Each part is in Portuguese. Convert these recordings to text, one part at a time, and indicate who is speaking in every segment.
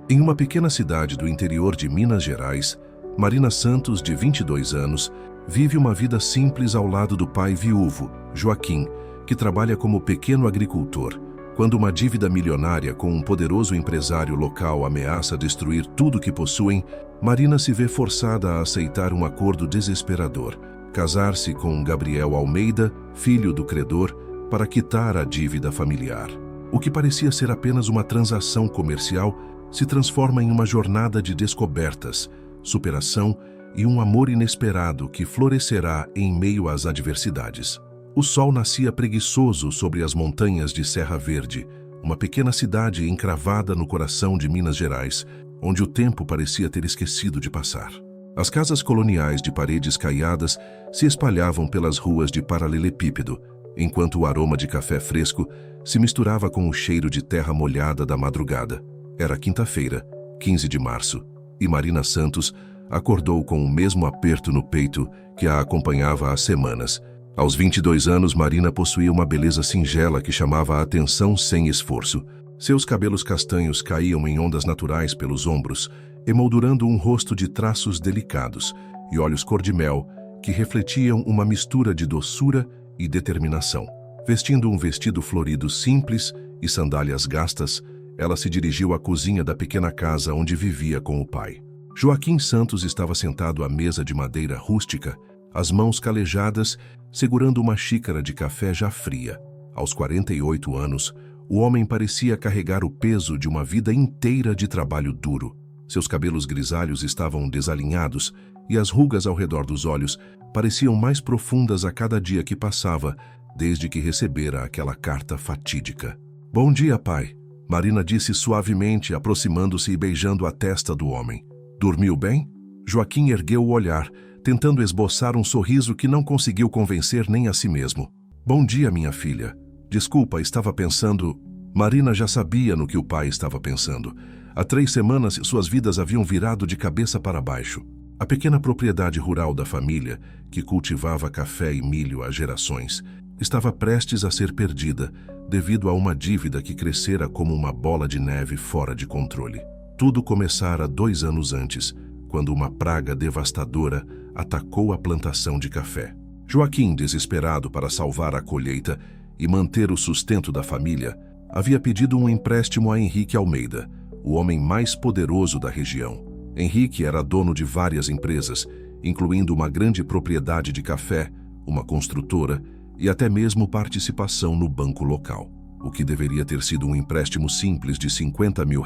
Speaker 1: Em uma pequena cidade do interior de Minas Gerais, Marina Santos, de 22 anos, vive uma vida simples ao lado do pai viúvo, Joaquim, que trabalha como pequeno agricultor. Quando uma dívida milionária com um poderoso empresário local ameaça destruir tudo que possuem, Marina se vê forçada a aceitar um acordo desesperador: casar-se com Gabriel Almeida, filho do credor, para quitar a dívida familiar. O que parecia ser apenas uma transação comercial se transforma em uma jornada de descobertas, superação e um amor inesperado que florescerá em meio às adversidades. O sol nascia preguiçoso sobre as montanhas de Serra Verde, uma pequena cidade encravada no coração de Minas Gerais, onde o tempo parecia ter esquecido de passar. As casas coloniais de paredes caiadas se espalhavam pelas ruas de paralelepípedo, enquanto o aroma de café fresco se misturava com o cheiro de terra molhada da madrugada. Era quinta-feira, 15 de março, e Marina Santos acordou com o mesmo aperto no peito que a acompanhava há semanas. Aos 22 anos, Marina possuía uma beleza singela que chamava a atenção sem esforço. Seus cabelos castanhos caíam em ondas naturais pelos ombros, emoldurando um rosto de traços delicados, e olhos cor-de-mel que refletiam uma mistura de doçura e determinação. Vestindo um vestido florido simples e sandálias gastas, ela se dirigiu à cozinha da pequena casa onde vivia com o pai. Joaquim Santos estava sentado à mesa de madeira rústica, as mãos calejadas, segurando uma xícara de café já fria. Aos 48 anos, o homem parecia carregar o peso de uma vida inteira de trabalho duro. Seus cabelos grisalhos estavam desalinhados e as rugas ao redor dos olhos pareciam mais profundas a cada dia que passava, desde que recebera aquela carta fatídica. "Bom dia, pai", Marina disse suavemente, aproximando-se e beijando a testa do homem. "Dormiu bem?" Joaquim ergueu o olhar, tentando esboçar um sorriso que não conseguiu convencer nem a si mesmo. "Bom dia, minha filha. Desculpa, estava pensando..." Marina já sabia no que o pai estava pensando. Há 3 semanas, suas vidas haviam virado de cabeça para baixo. A pequena propriedade rural da família, que cultivava café e milho há gerações, estava prestes a ser perdida devido a uma dívida que crescera como uma bola de neve fora de controle. Tudo começara 2 anos antes, quando uma praga devastadora atacou a plantação de café. Joaquim, desesperado para salvar a colheita e manter o sustento da família, havia pedido um empréstimo a Henrique Almeida, o homem mais poderoso da região. Henrique era dono de várias empresas, incluindo uma grande propriedade de café, uma construtora e até mesmo participação no banco local. O que deveria ter sido um empréstimo simples de R$50 mil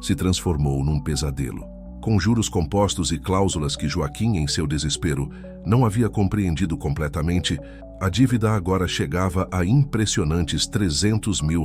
Speaker 1: se transformou num pesadelo. Com juros compostos e cláusulas que Joaquim, em seu desespero, não havia compreendido completamente, a dívida agora chegava a impressionantes R$300 mil,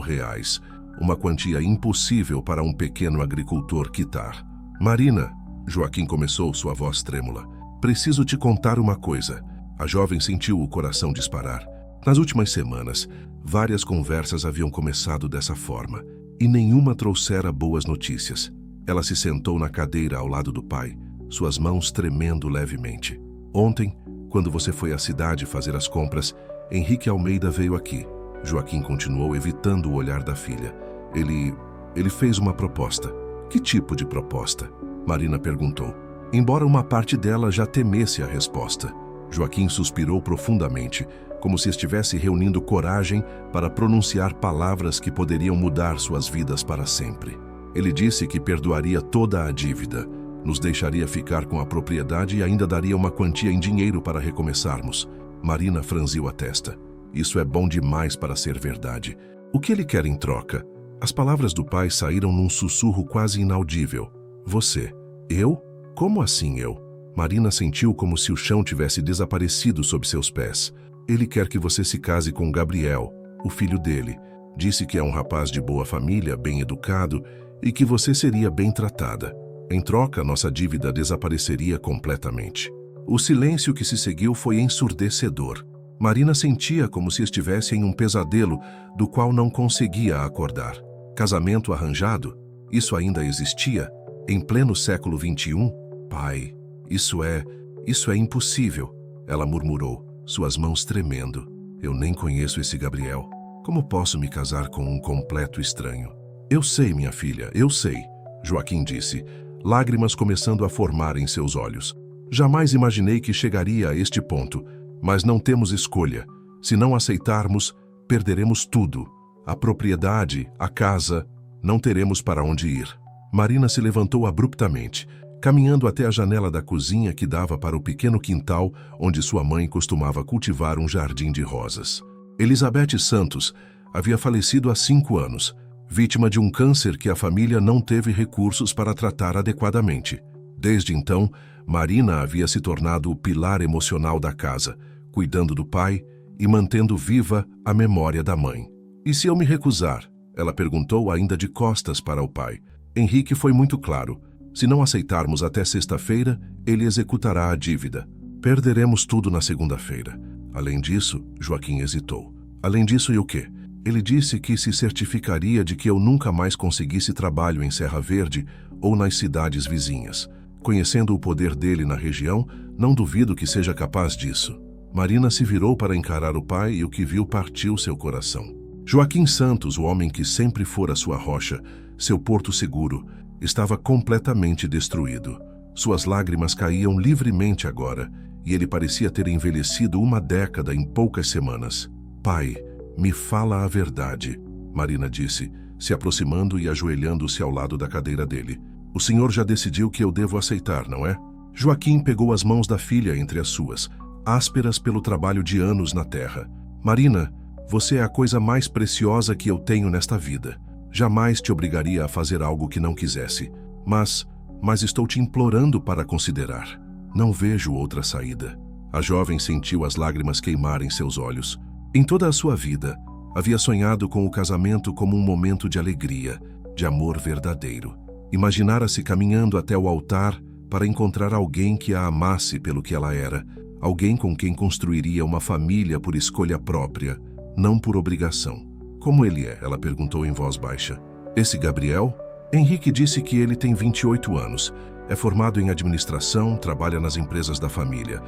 Speaker 1: uma quantia impossível para um pequeno agricultor quitar. "Marina", Joaquim começou, sua voz trêmula, "preciso te contar uma coisa." A jovem sentiu o coração disparar. Nas últimas semanas, várias conversas haviam começado dessa forma, e nenhuma trouxera boas notícias. Ela se sentou na cadeira ao lado do pai, suas mãos tremendo levemente. "Ontem, quando você foi à cidade fazer as compras, Henrique Almeida veio aqui." Joaquim continuou, evitando o olhar da filha. Ele fez uma proposta." "Que tipo de proposta?" Marina perguntou, embora uma parte dela já temesse a resposta. Joaquim suspirou profundamente, como se estivesse reunindo coragem para pronunciar palavras que poderiam mudar suas vidas para sempre. Ele disse que perdoaria toda a dívida, nos deixaria ficar com a propriedade e ainda daria uma quantia em dinheiro para recomeçarmos. Marina franziu a testa. "Isso é bom demais para ser verdade. O que ele quer em troca?" As palavras do pai saíram num sussurro quase inaudível. "Você? Eu? Como assim eu?" Marina sentiu como se o chão tivesse desaparecido sob seus pés. "Ele quer que você se case com Gabriel, o filho dele. Disse que é um rapaz de boa família, bem educado e que você seria bem tratada. Em troca, nossa dívida desapareceria completamente." O silêncio que se seguiu foi ensurdecedor. Marina sentia como se estivesse em um pesadelo do qual não conseguia acordar. Casamento arranjado? Isso ainda existia? Em pleno século XXI? "Pai, isso é impossível", ela murmurou, suas mãos tremendo. "Eu nem conheço esse Gabriel. Como posso me casar com um completo estranho?" "Eu sei, minha filha, eu sei." Joaquim disse, lágrimas começando a formar em seus olhos. Jamais imaginei que chegaria a este ponto, mas não temos escolha. Se não aceitarmos, perderemos tudo. A propriedade, a casa, não teremos para onde ir. Marina se levantou abruptamente, caminhando até a janela da cozinha que dava para o pequeno quintal onde sua mãe costumava cultivar um jardim de rosas. Elizabeth Santos havia falecido há 5 anos, vítima de um câncer que a família não teve recursos para tratar adequadamente. Desde então, Marina havia se tornado o pilar emocional da casa, cuidando do pai e mantendo viva a memória da mãe. "E se eu me recusar?" ela perguntou ainda de costas para o pai. Henrique foi muito claro. "Se não aceitarmos até sexta-feira, ele executará a dívida. Perderemos tudo na segunda-feira. Além disso," Joaquim hesitou. "Além disso e o quê?" Ele disse que se certificaria de que eu nunca mais conseguisse trabalho em Serra Verde ou nas cidades vizinhas. Conhecendo o poder dele na região, não duvido que seja capaz disso." Marina se virou para encarar o pai e o que viu partiu seu coração. Joaquim Santos, o homem que sempre fora sua rocha, seu porto seguro, estava completamente destruído. Suas lágrimas caíam livremente agora, e ele parecia ter envelhecido 1 década em poucas semanas. "Pai, me fala a verdade", Marina disse, se aproximando e ajoelhando-se ao lado da cadeira dele. "O senhor já decidiu que eu devo aceitar, não é?" Joaquim pegou as mãos da filha entre as suas, ásperas pelo trabalho de anos na terra. "Marina, você é a coisa mais preciosa que eu tenho nesta vida. Jamais te obrigaria a fazer algo que não quisesse. Mas estou te implorando para considerar. Não vejo outra saída." A jovem sentiu as lágrimas queimar em seus olhos. Em toda a sua vida, havia sonhado com o casamento como um momento de alegria, de amor verdadeiro. Imaginara-se caminhando até o altar para encontrar alguém que a amasse pelo que ela era, alguém com quem construiria uma família por escolha própria, não por obrigação. "Como ele é?" ela perguntou em voz baixa. "Esse Gabriel?" Henrique disse que ele tem 28 anos, é formado em administração, trabalha nas empresas da família.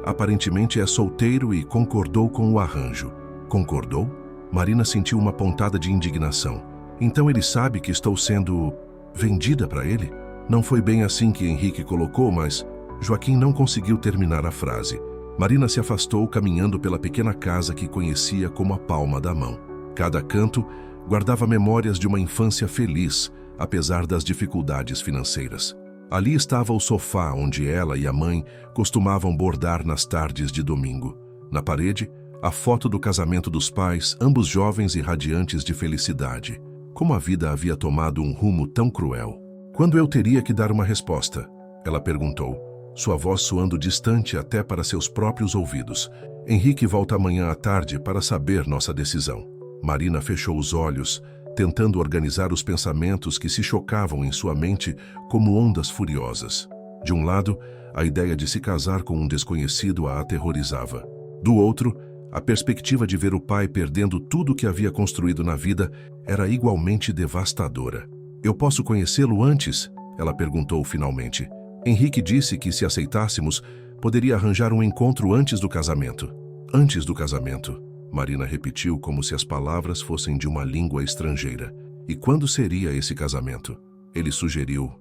Speaker 1: Aparentemente é solteiro e concordou com o arranjo. "Concordou?" Marina sentiu uma pontada de indignação. "Então ele sabe que estou sendo vendida para ele?" Não foi bem assim que Henrique colocou, mas Joaquim não conseguiu terminar a frase. Marina se afastou caminhando pela pequena casa que conhecia como a palma da mão. Cada canto guardava memórias de uma infância feliz, apesar das dificuldades financeiras. Ali estava o sofá onde ela e a mãe costumavam bordar nas tardes de domingo. Na parede, a foto do casamento dos pais, ambos jovens e radiantes de felicidade. Como a vida havia tomado um rumo tão cruel. "Quando eu teria que dar uma resposta?" ela perguntou, sua voz soando distante até para seus próprios ouvidos. "Henrique volta amanhã à tarde para saber nossa decisão." Marina fechou os olhos, tentando organizar os pensamentos que se chocavam em sua mente como ondas furiosas. De um lado, a ideia de se casar com um desconhecido a aterrorizava. Do outro, a perspectiva de ver o pai perdendo tudo que havia construído na vida era igualmente devastadora. "Eu posso conhecê-lo antes?" ela perguntou finalmente. Henrique disse que, se aceitássemos, poderia arranjar um encontro antes do casamento. "Antes do casamento?" Marina repetiu como se as palavras fossem de uma língua estrangeira. "E quando seria esse casamento?" Ele sugeriu.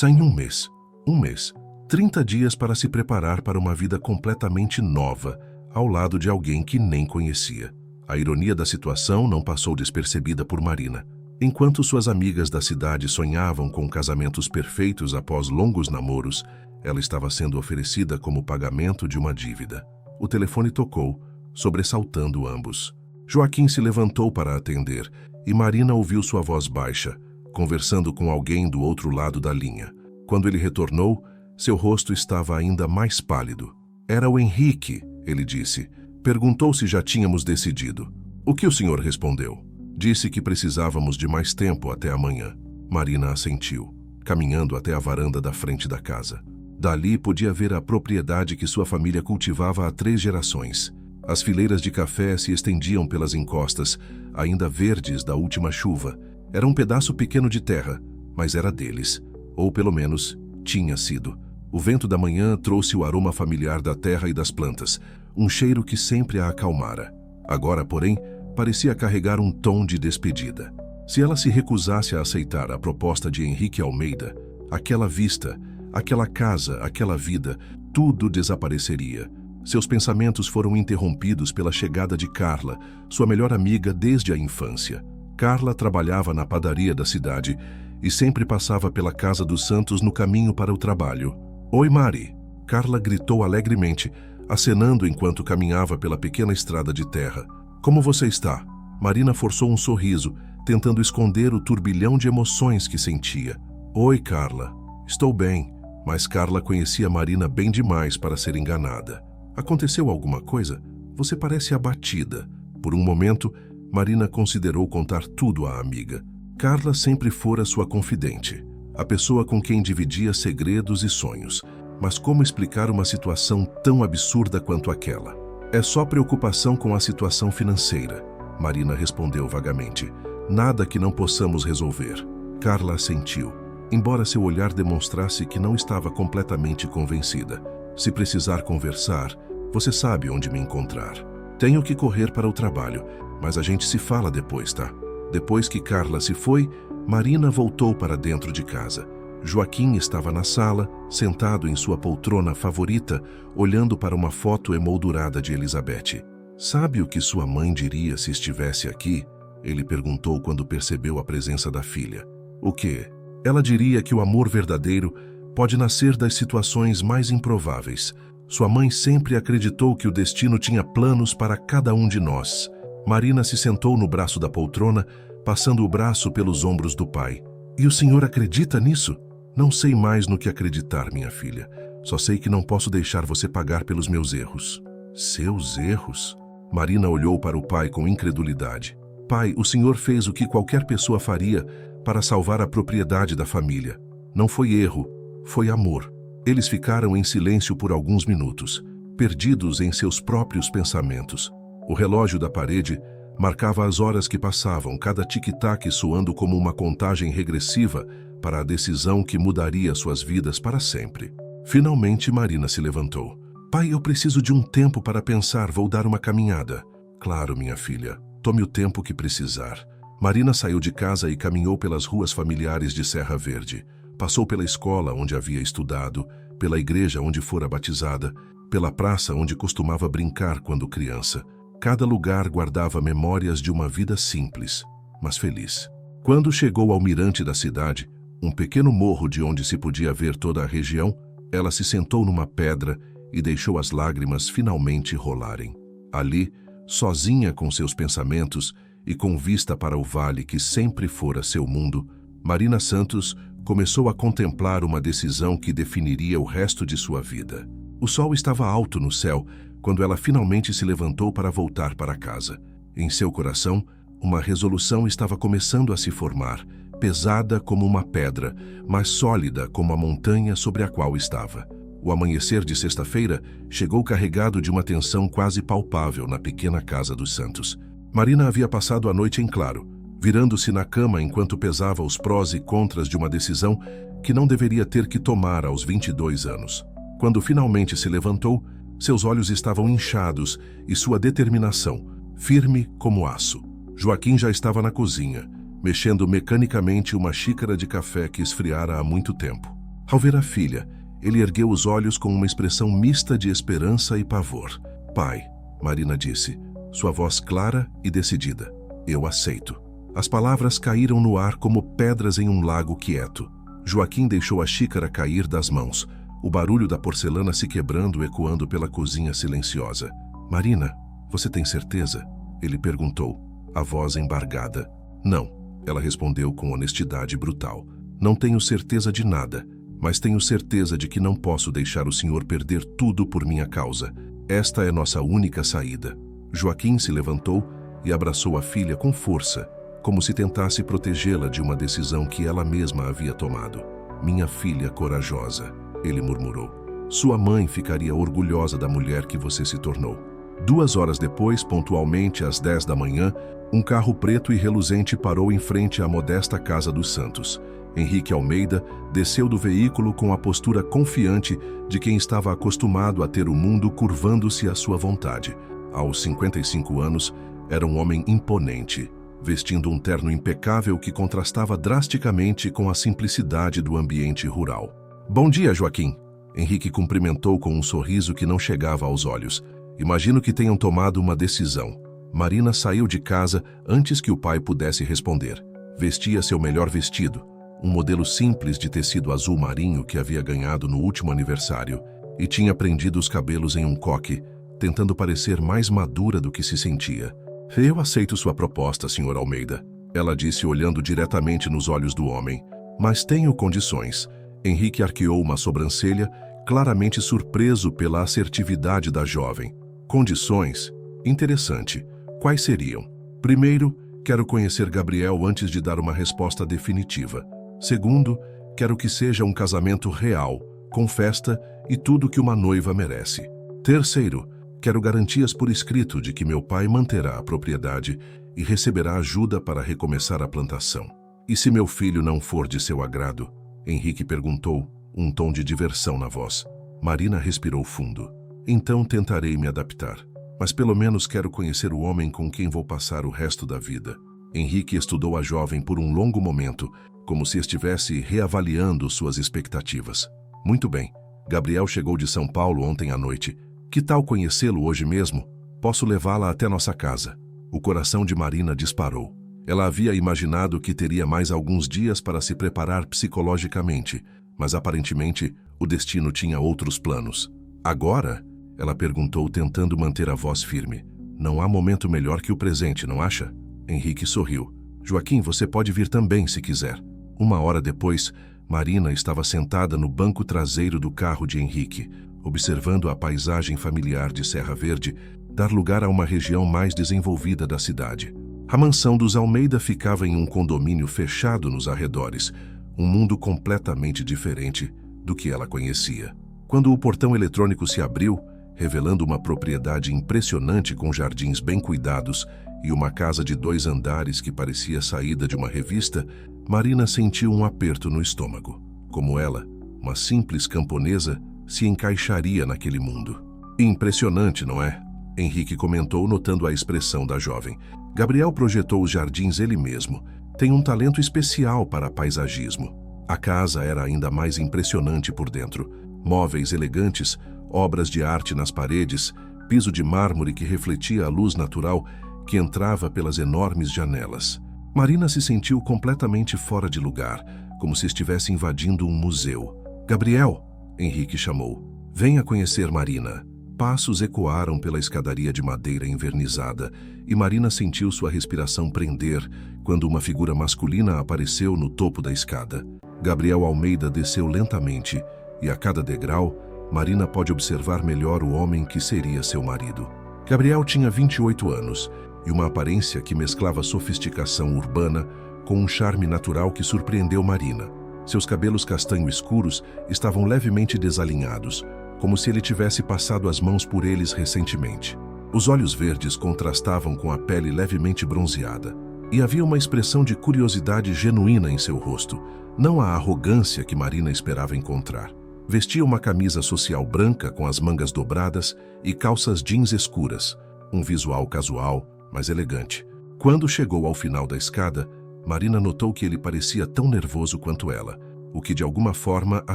Speaker 1: "Em 1 mês. 1 mês. 30 dias para se preparar para uma vida completamente nova, ao lado de alguém que nem conhecia." A ironia da situação não passou despercebida por Marina. Enquanto suas amigas da cidade sonhavam com casamentos perfeitos após longos namoros, ela estava sendo oferecida como pagamento de uma dívida. O telefone tocou, sobressaltando ambos. Joaquim se levantou para atender e Marina ouviu sua voz baixa, conversando com alguém do outro lado da linha. Quando ele retornou, seu rosto estava ainda mais pálido. "Era o Henrique", ele disse. Perguntou se já tínhamos decidido. "O que o senhor respondeu?" "Disse que precisávamos de mais tempo até amanhã." Marina assentiu, caminhando até a varanda da frente da casa. Dali podia ver a propriedade que sua família cultivava há 3 gerações. As fileiras de café se estendiam pelas encostas, ainda verdes da última chuva. Era um pedaço pequeno de terra, mas era deles. Ou pelo menos, tinha sido. O vento da manhã trouxe o aroma familiar da terra e das plantas, um cheiro que sempre a acalmara. Agora, porém, parecia carregar um tom de despedida. Se ela se recusasse a aceitar a proposta de Henrique Almeida, aquela vista, aquela casa, aquela vida, tudo desapareceria. Seus pensamentos foram interrompidos pela chegada de Carla, sua melhor amiga desde a infância. Carla trabalhava na padaria da cidade e sempre passava pela casa dos Santos no caminho para o trabalho. "Oi, Mari!" Carla gritou alegremente, acenando enquanto caminhava pela pequena estrada de terra. "Como você está?" Marina forçou um sorriso, tentando esconder o turbilhão de emoções que sentia. "Oi, Carla. Estou bem." Mas Carla conhecia Marina bem demais para ser enganada. "Aconteceu alguma coisa? Você parece abatida." Por um momento, Marina considerou contar tudo à amiga. Carla sempre fora sua confidente, a pessoa com quem dividia segredos e sonhos. Mas como explicar uma situação tão absurda quanto aquela? "É só preocupação com a situação financeira," Marina respondeu vagamente. "Nada que não possamos resolver." Carla assentiu, embora seu olhar demonstrasse que não estava completamente convencida. "Se precisar conversar, você sabe onde me encontrar. Tenho que correr para o trabalho, mas a gente se fala depois, tá?" Depois que Carla se foi, Marina voltou para dentro de casa. Joaquim estava na sala, sentado em sua poltrona favorita, olhando para uma foto emoldurada de Elizabeth. "Sabe o que sua mãe diria se estivesse aqui?" Ele perguntou quando percebeu a presença da filha. "O quê?" "Ela diria que o amor verdadeiro pode nascer das situações mais improváveis. Sua mãe sempre acreditou que o destino tinha planos para cada um de nós." Marina se sentou no braço da poltrona, passando o braço pelos ombros do pai. "E o senhor acredita nisso?" "Não sei mais no que acreditar, minha filha. Só sei que não posso deixar você pagar pelos meus erros." "Seus erros?" Marina olhou para o pai com incredulidade. "Pai, o senhor fez o que qualquer pessoa faria para salvar a propriedade da família. Não foi erro, foi amor." Eles ficaram em silêncio por alguns minutos, perdidos em seus próprios pensamentos. O relógio da parede marcava as horas que passavam, cada tic-tac soando como uma contagem regressiva para a decisão que mudaria suas vidas para sempre. Finalmente, Marina se levantou. "Pai, eu preciso de um tempo para pensar, vou dar uma caminhada." "Claro, minha filha, tome o tempo que precisar." Marina saiu de casa e caminhou pelas ruas familiares de Serra Verde. Passou pela escola onde havia estudado, pela igreja onde fora batizada, pela praça onde costumava brincar quando criança. Cada lugar guardava memórias de uma vida simples, mas feliz. Quando chegou ao mirante da cidade, um pequeno morro de onde se podia ver toda a região, ela se sentou numa pedra e deixou as lágrimas finalmente rolarem. Ali, sozinha com seus pensamentos e com vista para o vale que sempre fora seu mundo, Marina Santos começou a contemplar uma decisão que definiria o resto de sua vida. O sol estava alto no céu quando ela finalmente se levantou para voltar para casa. Em seu coração, uma resolução estava começando a se formar, pesada como uma pedra, mas sólida como a montanha sobre a qual estava. O amanhecer de sexta-feira chegou carregado de uma tensão quase palpável na pequena casa dos Santos. Marina havia passado a noite em claro, virando-se na cama enquanto pesava os prós e contras de uma decisão que não deveria ter que tomar aos 22 anos. Quando finalmente se levantou, seus olhos estavam inchados e sua determinação, firme como aço. Joaquim já estava na cozinha, mexendo mecanicamente uma xícara de café que esfriara há muito tempo. Ao ver a filha, ele ergueu os olhos com uma expressão mista de esperança e pavor. "Pai," Marina disse, sua voz clara e decidida. "Eu aceito." As palavras caíram no ar como pedras em um lago quieto. Joaquim deixou a xícara cair das mãos, o barulho da porcelana se quebrando ecoando pela cozinha silenciosa. "Marina, você tem certeza?" ele perguntou, a voz embargada. "Não," ela respondeu com honestidade brutal. "Não tenho certeza de nada, mas tenho certeza de que não posso deixar o senhor perder tudo por minha causa. Esta é nossa única saída." Joaquim se levantou e abraçou a filha com força, como se tentasse protegê-la de uma decisão que ela mesma havia tomado. "Minha filha corajosa," ele murmurou. "Sua mãe ficaria orgulhosa da mulher que você se tornou." 2 horas depois, pontualmente às 10 da manhã, um carro preto e reluzente parou em frente à modesta casa dos Santos. Henrique Almeida desceu do veículo com a postura confiante de quem estava acostumado a ter o mundo curvando-se à sua vontade. Aos 55 anos, era um homem imponente. vestindo um terno impecável que contrastava drasticamente com a simplicidade do ambiente rural. Bom dia, Joaquim. Henrique cumprimentou com um sorriso que não chegava aos olhos. Imagino que tenham tomado uma decisão. Marina saiu de casa antes que o pai pudesse responder. Vestia seu melhor vestido, um modelo simples de tecido azul marinho que havia ganhado no último aniversário, e tinha prendido os cabelos em um coque, tentando parecer mais madura do que se sentia. Eu aceito sua proposta, Sr. Almeida, ela disse olhando diretamente nos olhos do homem. Mas tenho condições. Henrique arqueou uma sobrancelha, claramente surpreso pela assertividade da jovem. Condições? Interessante. Quais seriam? Primeiro, quero conhecer Gabriel antes de dar uma resposta definitiva. Segundo, quero que seja um casamento real, com festa e tudo que uma noiva merece. Terceiro, quero garantias por escrito de que meu pai manterá a propriedade e receberá ajuda para recomeçar a plantação. E se meu filho não for de seu agrado? Henrique perguntou, um tom de diversão na voz. Marina respirou fundo. Então tentarei me adaptar. Mas pelo menos quero conhecer o homem com quem vou passar o resto da vida. Henrique estudou a jovem por um longo momento, como se estivesse reavaliando suas expectativas. Muito bem. Gabriel chegou de São Paulo ontem à noite. Que tal conhecê-lo hoje mesmo? Posso levá-la até nossa casa. O coração de Marina disparou. Ela havia imaginado que teria mais alguns dias para se preparar psicologicamente, mas aparentemente o destino tinha outros planos. Agora? Ela perguntou, tentando manter a voz firme. Não há momento melhor que o presente, não acha? Henrique sorriu. Joaquim, você pode vir também, se quiser. Uma hora depois, Marina estava sentada no banco traseiro do carro de Henrique, observando a paisagem familiar de Serra Verde dar lugar a uma região mais desenvolvida da cidade. A mansão dos Almeida ficava em um condomínio fechado nos arredores, um mundo completamente diferente do que ela conhecia. Quando o portão eletrônico se abriu, revelando uma propriedade impressionante com jardins bem cuidados e uma casa de 2 andares que parecia saída de uma revista, Marina sentiu um aperto no estômago. Como ela, uma simples camponesa, se encaixaria naquele mundo. Impressionante, não é? Henrique comentou, notando a expressão da jovem. Gabriel projetou os jardins ele mesmo. Tem um talento especial para paisagismo. A casa era ainda mais impressionante por dentro. Móveis elegantes, obras de arte nas paredes, piso de mármore que refletia a luz natural que entrava pelas enormes janelas. Marina se sentiu completamente fora de lugar, como se estivesse invadindo um museu. Gabriel, Henrique chamou. Venha conhecer Marina. Passos ecoaram pela escadaria de madeira envernizada e Marina sentiu sua respiração prender quando uma figura masculina apareceu no topo da escada. Gabriel Almeida desceu lentamente e a cada degrau, Marina pode observar melhor o homem que seria seu marido. Gabriel tinha 28 anos e uma aparência que mesclava sofisticação urbana com um charme natural que surpreendeu Marina. Seus cabelos castanho escuros estavam levemente desalinhados, como se ele tivesse passado as mãos por eles recentemente. Os olhos verdes contrastavam com a pele levemente bronzeada, e havia uma expressão de curiosidade genuína em seu rosto, não a arrogância que Marina esperava encontrar. Vestia uma camisa social branca com as mangas dobradas e calças jeans escuras, um visual casual, mas elegante. Quando chegou ao final da escada, Marina notou que ele parecia tão nervoso quanto ela, o que de alguma forma a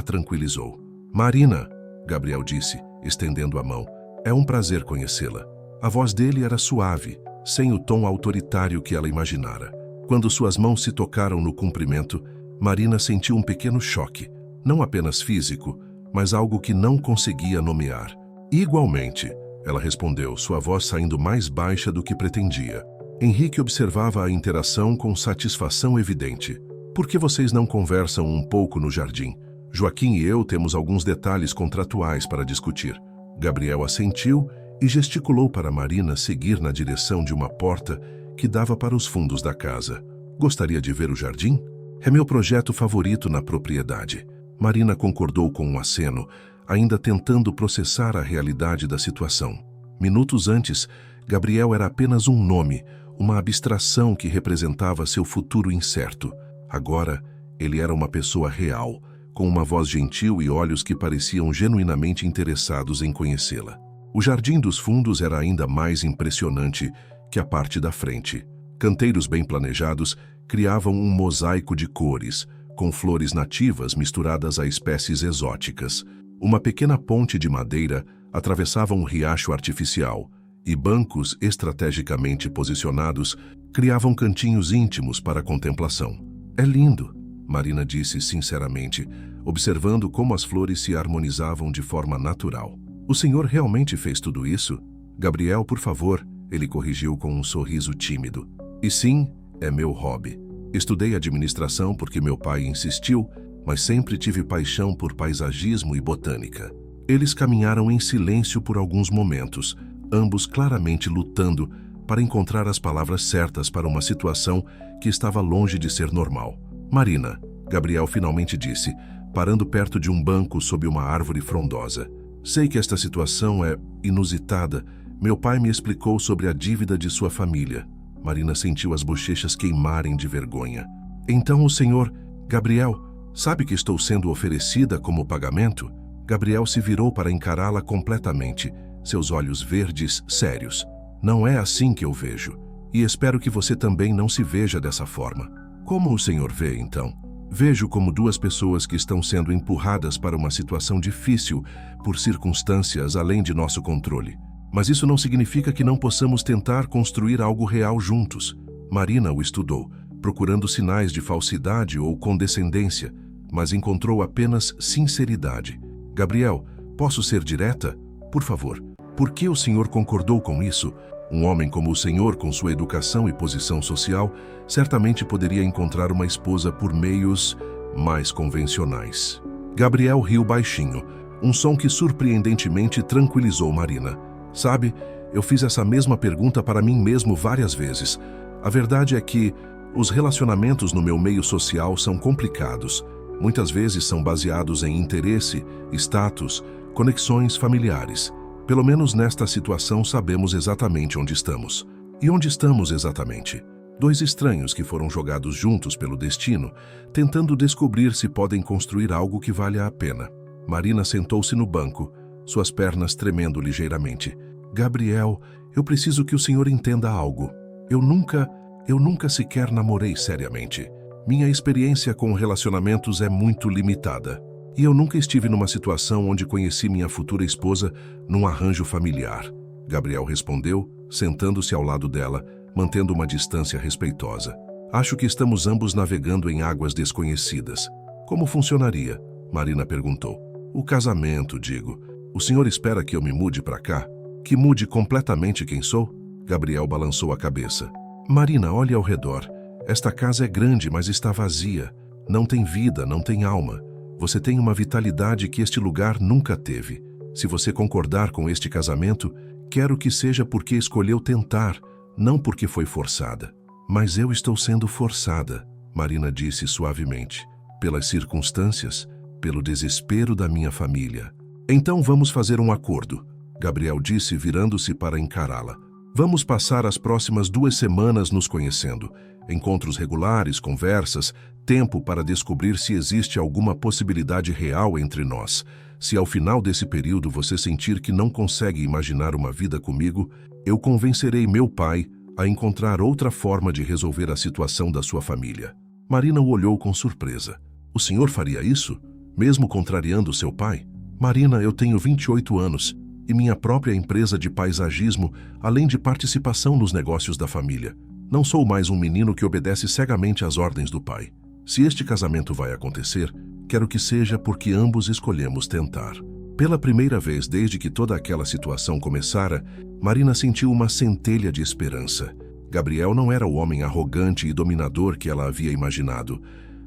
Speaker 1: tranquilizou. Marina, Gabriel disse, estendendo a mão, é um prazer conhecê-la. A voz dele era suave, sem o tom autoritário que ela imaginara. Quando suas mãos se tocaram no cumprimento, Marina sentiu um pequeno choque, não apenas físico, mas algo que não conseguia nomear. Igualmente, ela respondeu, sua voz saindo mais baixa do que pretendia. Henrique observava a interação com satisfação evidente. Por que vocês não conversam um pouco no jardim? Joaquim e eu temos alguns detalhes contratuais para discutir. Gabriel assentiu e gesticulou para Marina seguir na direção de uma porta que dava para os fundos da casa. Gostaria de ver o jardim? É meu projeto favorito na propriedade. Marina concordou com um aceno, ainda tentando processar a realidade da situação. Minutos antes, Gabriel era apenas um nome, uma abstração que representava seu futuro incerto. Agora, ele era uma pessoa real, com uma voz gentil e olhos que pareciam genuinamente interessados em conhecê-la. O jardim dos fundos era ainda mais impressionante que a parte da frente. Canteiros bem planejados criavam um mosaico de cores, com flores nativas misturadas a espécies exóticas. Uma pequena ponte de madeira atravessava um riacho artificial, e bancos estrategicamente posicionados criavam cantinhos íntimos para a contemplação. É lindo, Marina disse sinceramente, observando como as flores se harmonizavam de forma natural. O senhor realmente fez tudo isso? Gabriel, por favor, ele corrigiu com um sorriso tímido. E sim, é meu hobby. Estudei administração porque meu pai insistiu, mas sempre tive paixão por paisagismo e botânica. Eles caminharam em silêncio por alguns momentos, ambos claramente lutando para encontrar as palavras certas para uma situação que estava longe de ser normal. Marina, Gabriel finalmente disse, parando perto de um banco sob uma árvore frondosa. Sei que esta situação é inusitada. Meu pai me explicou sobre a dívida de sua família. Marina sentiu as bochechas queimarem de vergonha. Então o senhor, Gabriel, sabe que estou sendo oferecida como pagamento? Gabriel se virou para encará-la completamente, seus olhos verdes sérios. Não é assim que eu vejo. E espero que você também não se veja dessa forma. Como o senhor vê, então? Vejo como duas pessoas que estão sendo empurradas para uma situação difícil por circunstâncias além de nosso controle. Mas isso não significa que não possamos tentar construir algo real juntos. Marina o estudou, procurando sinais de falsidade ou condescendência, mas encontrou apenas sinceridade. Gabriel, posso ser direta? Por favor, por que o senhor concordou com isso? Um homem como o senhor, com sua educação e posição social, certamente poderia encontrar uma esposa por meios mais convencionais. Gabriel riu baixinho, um som que surpreendentemente tranquilizou Marina. Sabe, eu fiz essa mesma pergunta para mim mesmo várias vezes. A verdade é que os relacionamentos no meu meio social são complicados. Muitas vezes são baseados em interesse, status, conexões familiares. Pelo menos nesta situação sabemos exatamente onde estamos. E onde estamos exatamente? Dois estranhos que foram jogados juntos pelo destino, tentando descobrir se podem construir algo que valha a pena. Marina sentou-se no banco, suas pernas tremendo ligeiramente. Gabriel, eu preciso que o senhor entenda algo. Eu nunca sequer namorei seriamente. Minha experiência com relacionamentos é muito limitada. E eu nunca estive numa situação onde conheci minha futura esposa num arranjo familiar. Gabriel respondeu, sentando-se ao lado dela, mantendo uma distância respeitosa. Acho que estamos ambos navegando em águas desconhecidas. Como funcionaria? Marina perguntou. O casamento, digo. O senhor espera que eu me mude para cá? Que mude completamente quem sou? Gabriel balançou a cabeça. Marina, olhe ao redor. Esta casa é grande, mas está vazia. Não tem vida, não tem alma. Você tem uma vitalidade que este lugar nunca teve. Se você concordar com este casamento, quero que seja porque escolheu tentar, não porque foi forçada. Mas eu estou sendo forçada, Marina disse suavemente, pelas circunstâncias, pelo desespero da minha família. Então vamos fazer um acordo, Gabriel disse virando-se para encará-la. Vamos passar as próximas 2 semanas nos conhecendo. Encontros regulares, conversas, tempo para descobrir se existe alguma possibilidade real entre nós. Se ao final desse período você sentir que não consegue imaginar uma vida comigo, eu convencerei meu pai a encontrar outra forma de resolver a situação da sua família. Marina o olhou com surpresa. O senhor faria isso? Mesmo contrariando seu pai? Marina, eu tenho 28 anos e minha própria empresa de paisagismo, além de participação nos negócios da família. Não sou mais um menino que obedece cegamente às ordens do pai. Se este casamento vai acontecer, quero que seja porque ambos escolhemos tentar. Pela primeira vez desde que toda aquela situação começara, Marina sentiu uma centelha de esperança. Gabriel não era o homem arrogante e dominador que ela havia imaginado.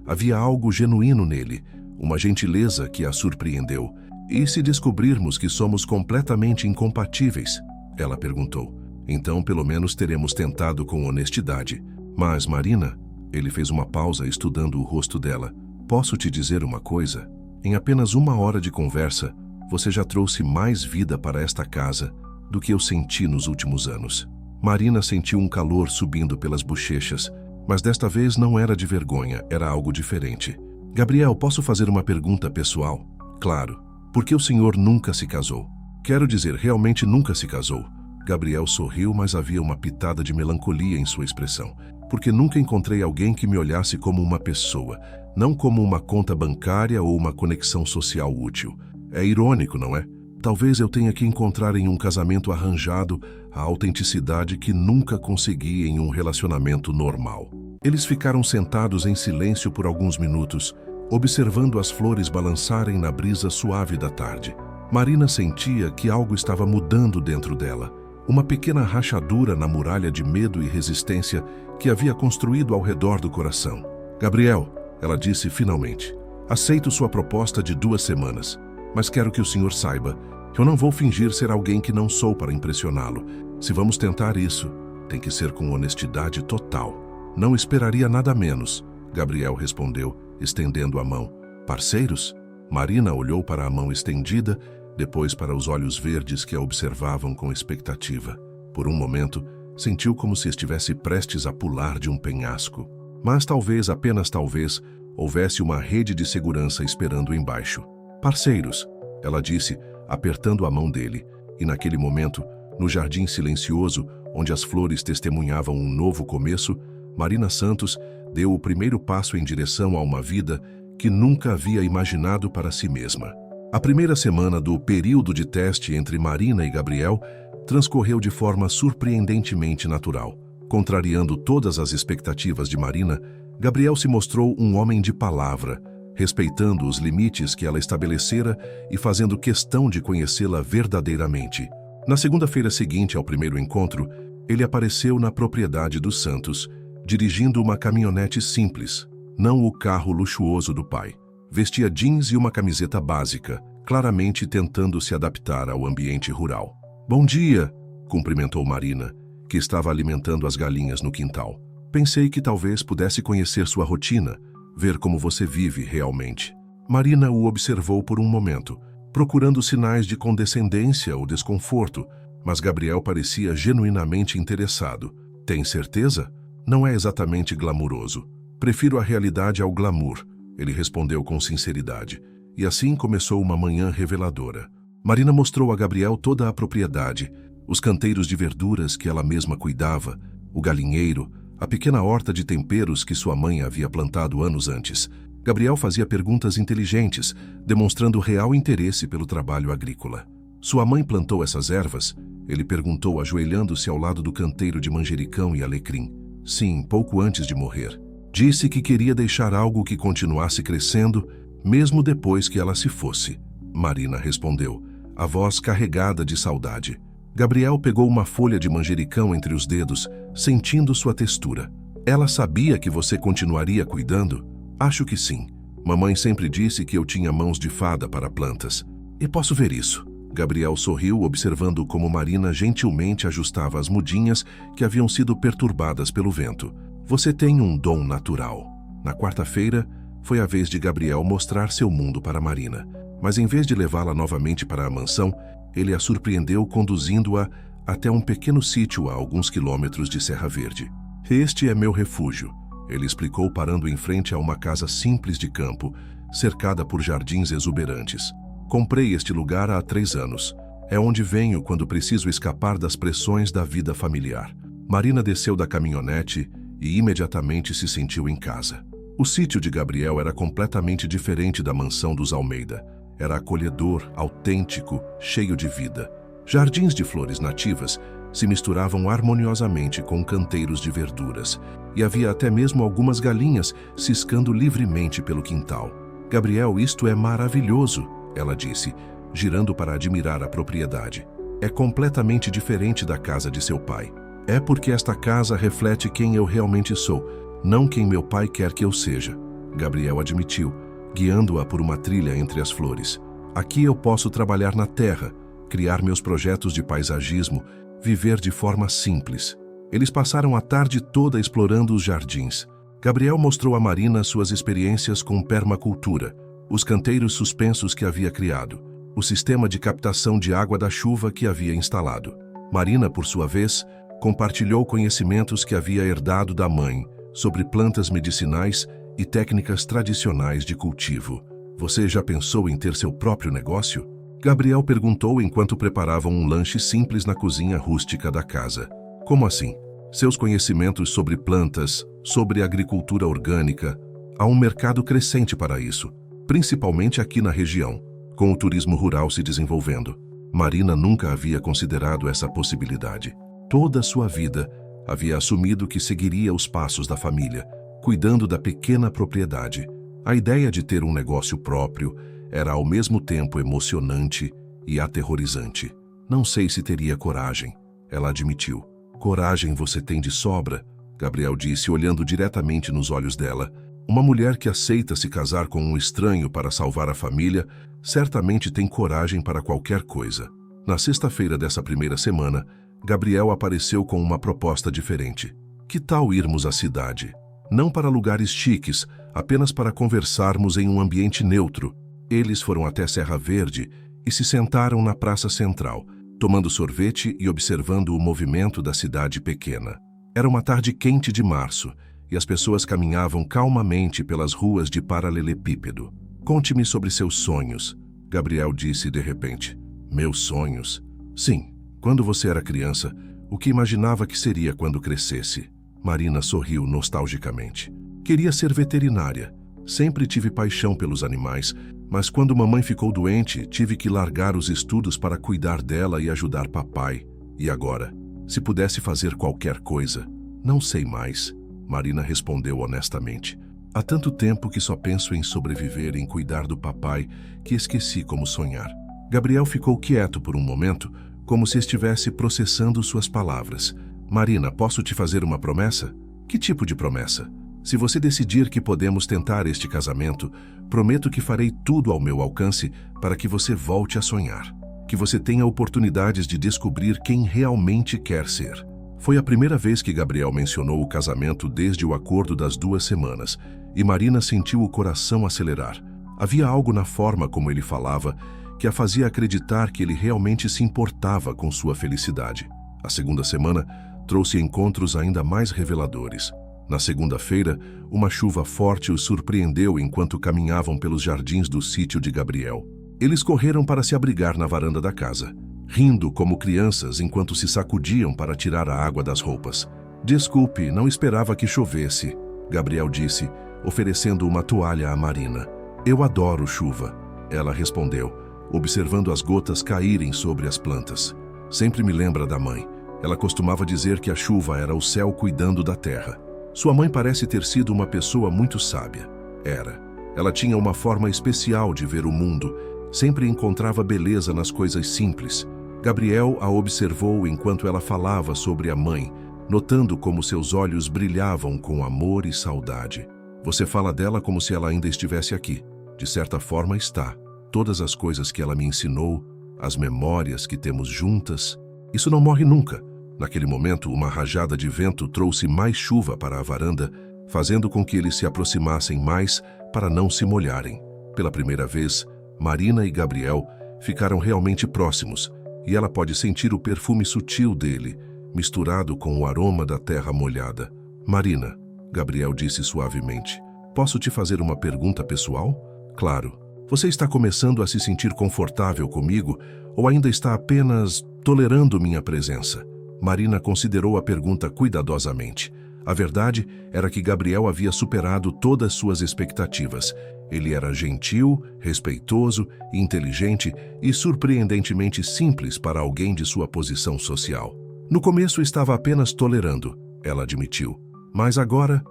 Speaker 1: Havia algo genuíno nele, uma gentileza que a surpreendeu. E se descobrirmos que somos completamente incompatíveis? Ela perguntou. Então, pelo menos teremos tentado com honestidade. Mas, Marina, ele fez uma pausa estudando o rosto dela. Posso te dizer uma coisa? Em apenas 1 hora de conversa, você já trouxe mais vida para esta casa do que eu senti nos últimos anos. Marina sentiu um calor subindo pelas bochechas, mas desta vez não era de vergonha, era algo diferente. Gabriel, posso fazer uma pergunta pessoal? Claro. Por que o senhor nunca se casou? Quero dizer, realmente nunca se casou. Gabriel sorriu, mas havia uma pitada de melancolia em sua expressão. Porque nunca encontrei alguém que me olhasse como uma pessoa, não como uma conta bancária ou uma conexão social útil. É irônico, não é? Talvez eu tenha que encontrar em um casamento arranjado a autenticidade que nunca consegui em um relacionamento normal. Eles ficaram sentados em silêncio por alguns minutos, observando as flores balançarem na brisa suave da tarde. Marina sentia que algo estava mudando dentro dela. Uma pequena rachadura na muralha de medo e resistência que havia construído ao redor do coração. Gabriel, ela disse finalmente, aceito sua proposta de 2 semanas, mas quero que o senhor saiba que eu não vou fingir ser alguém que não sou para impressioná-lo. Se vamos tentar isso, tem que ser com honestidade total. Não esperaria nada menos, Gabriel respondeu, estendendo a mão. Parceiros? Marina olhou para a mão estendida, depois para os olhos verdes que a observavam com expectativa. Por um momento, sentiu como se estivesse prestes a pular de um penhasco. Mas talvez, apenas talvez, houvesse uma rede de segurança esperando embaixo. Parceiros, ela disse, apertando a mão dele, e naquele momento, no jardim silencioso, onde as flores testemunhavam um novo começo, Marina Santos deu o primeiro passo em direção a uma vida que nunca havia imaginado para si mesma. A primeira semana do período de teste entre Marina e Gabriel transcorreu de forma surpreendentemente natural. Contrariando todas as expectativas de Marina, Gabriel se mostrou um homem de palavra, respeitando os limites que ela estabelecera e fazendo questão de conhecê-la verdadeiramente. Na segunda-feira seguinte ao primeiro encontro, ele apareceu na propriedade dos Santos, dirigindo uma caminhonete simples, não o carro luxuoso do pai. Vestia jeans e uma camiseta básica, claramente tentando se adaptar ao ambiente rural. Bom dia, cumprimentou Marina, que estava alimentando as galinhas no quintal. Pensei que talvez pudesse conhecer sua rotina, ver como você vive realmente. Marina o observou por um momento, procurando sinais de condescendência ou desconforto, mas Gabriel parecia genuinamente interessado. Tem certeza? Não é exatamente glamuroso. Prefiro a realidade ao glamour, ele respondeu com sinceridade. E assim começou uma manhã reveladora. Marina mostrou a Gabriel toda a propriedade, os canteiros de verduras que ela mesma cuidava, o galinheiro, a pequena horta de temperos que sua mãe havia plantado anos antes. Gabriel fazia perguntas inteligentes, demonstrando real interesse pelo trabalho agrícola. Sua mãe plantou essas ervas? Ele perguntou, ajoelhando-se ao lado do canteiro de manjericão e alecrim. Sim, pouco antes de morrer. Disse que queria deixar algo que continuasse crescendo, mesmo depois que ela se fosse. Marina respondeu, a voz carregada de saudade. Gabriel pegou uma folha de manjericão entre os dedos, sentindo sua textura. Ela sabia que você continuaria cuidando? Acho que sim. Mamãe sempre disse que eu tinha mãos de fada para plantas. E posso ver isso. Gabriel sorriu, observando como Marina gentilmente ajustava as mudinhas que haviam sido perturbadas pelo vento. Você tem um dom natural. Na quarta-feira, foi a vez de Gabriel mostrar seu mundo para Marina. Mas em vez de levá-la novamente para a mansão, ele a surpreendeu conduzindo-a até um pequeno sítio a alguns quilômetros de Serra Verde. Este é meu refúgio, ele explicou parando em frente a uma casa simples de campo, cercada por jardins exuberantes. Comprei este lugar há 3 anos. É onde venho quando preciso escapar das pressões da vida familiar. Marina desceu da caminhonete e imediatamente se sentiu em casa. O sítio de Gabriel era completamente diferente da mansão dos Almeida. Era acolhedor, autêntico, cheio de vida. Jardins de flores nativas se misturavam harmoniosamente com canteiros de verduras, e havia até mesmo algumas galinhas ciscando livremente pelo quintal. Gabriel, isto é maravilhoso, ela disse, girando para admirar a propriedade. É completamente diferente da casa de seu pai. É porque esta casa reflete quem eu realmente sou, não quem meu pai quer que eu seja, Gabriel admitiu, guiando-a por uma trilha entre as flores. Aqui eu posso trabalhar na terra, criar meus projetos de paisagismo, viver de forma simples. Eles passaram a tarde toda explorando os jardins. Gabriel mostrou a Marina suas experiências com permacultura, os canteiros suspensos que havia criado, o sistema de captação de água da chuva que havia instalado. Marina, por sua vez, compartilhou conhecimentos que havia herdado da mãe sobre plantas medicinais e técnicas tradicionais de cultivo. Você já pensou em ter seu próprio negócio? Gabriel perguntou enquanto preparavam um lanche simples na cozinha rústica da casa. Como assim? Seus conhecimentos sobre plantas, sobre agricultura orgânica, há um mercado crescente para isso, principalmente aqui na região, com o turismo rural se desenvolvendo. Marina nunca havia considerado essa possibilidade. Toda a sua vida, havia assumido que seguiria os passos da família, cuidando da pequena propriedade. A ideia de ter um negócio próprio era ao mesmo tempo emocionante e aterrorizante. Não sei se teria coragem, ela admitiu. Coragem você tem de sobra, Gabriel disse, olhando diretamente nos olhos dela. Uma mulher que aceita se casar com um estranho para salvar a família certamente tem coragem para qualquer coisa. Na sexta-feira dessa primeira semana, Gabriel apareceu com uma proposta diferente. Que tal irmos à cidade? Não para lugares chiques, apenas para conversarmos em um ambiente neutro. Eles foram até Serra Verde e se sentaram na praça central, tomando sorvete e observando o movimento da cidade pequena. Era uma tarde quente de março e as pessoas caminhavam calmamente pelas ruas de paralelepípedo. Conte-me sobre seus sonhos, Gabriel disse de repente. Meus sonhos? Sim. Quando você era criança, o que imaginava que seria quando crescesse? Marina sorriu nostalgicamente. Queria ser veterinária. Sempre tive paixão pelos animais, mas quando mamãe ficou doente, tive que largar os estudos para cuidar dela e ajudar papai. E agora? Se pudesse fazer qualquer coisa? Não sei mais, Marina respondeu honestamente. Há tanto tempo que só penso em sobreviver, em cuidar do papai, que esqueci como sonhar. Gabriel ficou quieto por um momento, como se estivesse processando suas palavras. Marina, posso te fazer uma promessa? Que tipo de promessa? Se você decidir que podemos tentar este casamento, prometo que farei tudo ao meu alcance para que você volte a sonhar. Que você tenha oportunidades de descobrir quem realmente quer ser. Foi a primeira vez que Gabriel mencionou o casamento desde o acordo das 2 semanas, e Marina sentiu o coração acelerar. Havia algo na forma como ele falava que a fazia acreditar que ele realmente se importava com sua felicidade. A segunda semana trouxe encontros ainda mais reveladores. Na segunda-feira, uma chuva forte os surpreendeu enquanto caminhavam pelos jardins do sítio de Gabriel. Eles correram para se abrigar na varanda da casa, rindo como crianças enquanto se sacudiam para tirar a água das roupas. Desculpe, não esperava que chovesse, Gabriel disse, oferecendo uma toalha a Marina. Eu adoro chuva, ela respondeu, observando as gotas caírem sobre as plantas. Sempre me lembra da mãe. Ela costumava dizer que a chuva era o céu cuidando da terra. Sua mãe parece ter sido uma pessoa muito sábia. Era. Ela tinha uma forma especial de ver o mundo. Sempre encontrava beleza nas coisas simples. Gabriel a observou enquanto ela falava sobre a mãe, notando como seus olhos brilhavam com amor e saudade. Você fala dela como se ela ainda estivesse aqui. De certa forma está. Todas as coisas que ela me ensinou, as memórias que temos juntas, isso não morre nunca. Naquele momento, uma rajada de vento trouxe mais chuva para a varanda, fazendo com que eles se aproximassem mais para não se molharem. Pela primeira vez, Marina e Gabriel ficaram realmente próximos, e ela pode sentir o perfume sutil dele, misturado com o aroma da terra molhada. Marina, Gabriel disse suavemente, posso te fazer uma pergunta pessoal? Claro. Você está começando a se sentir confortável comigo ou ainda está apenas tolerando minha presença? Marina considerou a pergunta cuidadosamente. A verdade era que Gabriel havia superado todas suas expectativas. Ele era gentil, respeitoso, inteligente e surpreendentemente simples para alguém de sua posição social. No começo estava apenas tolerando, ela admitiu. Mas agora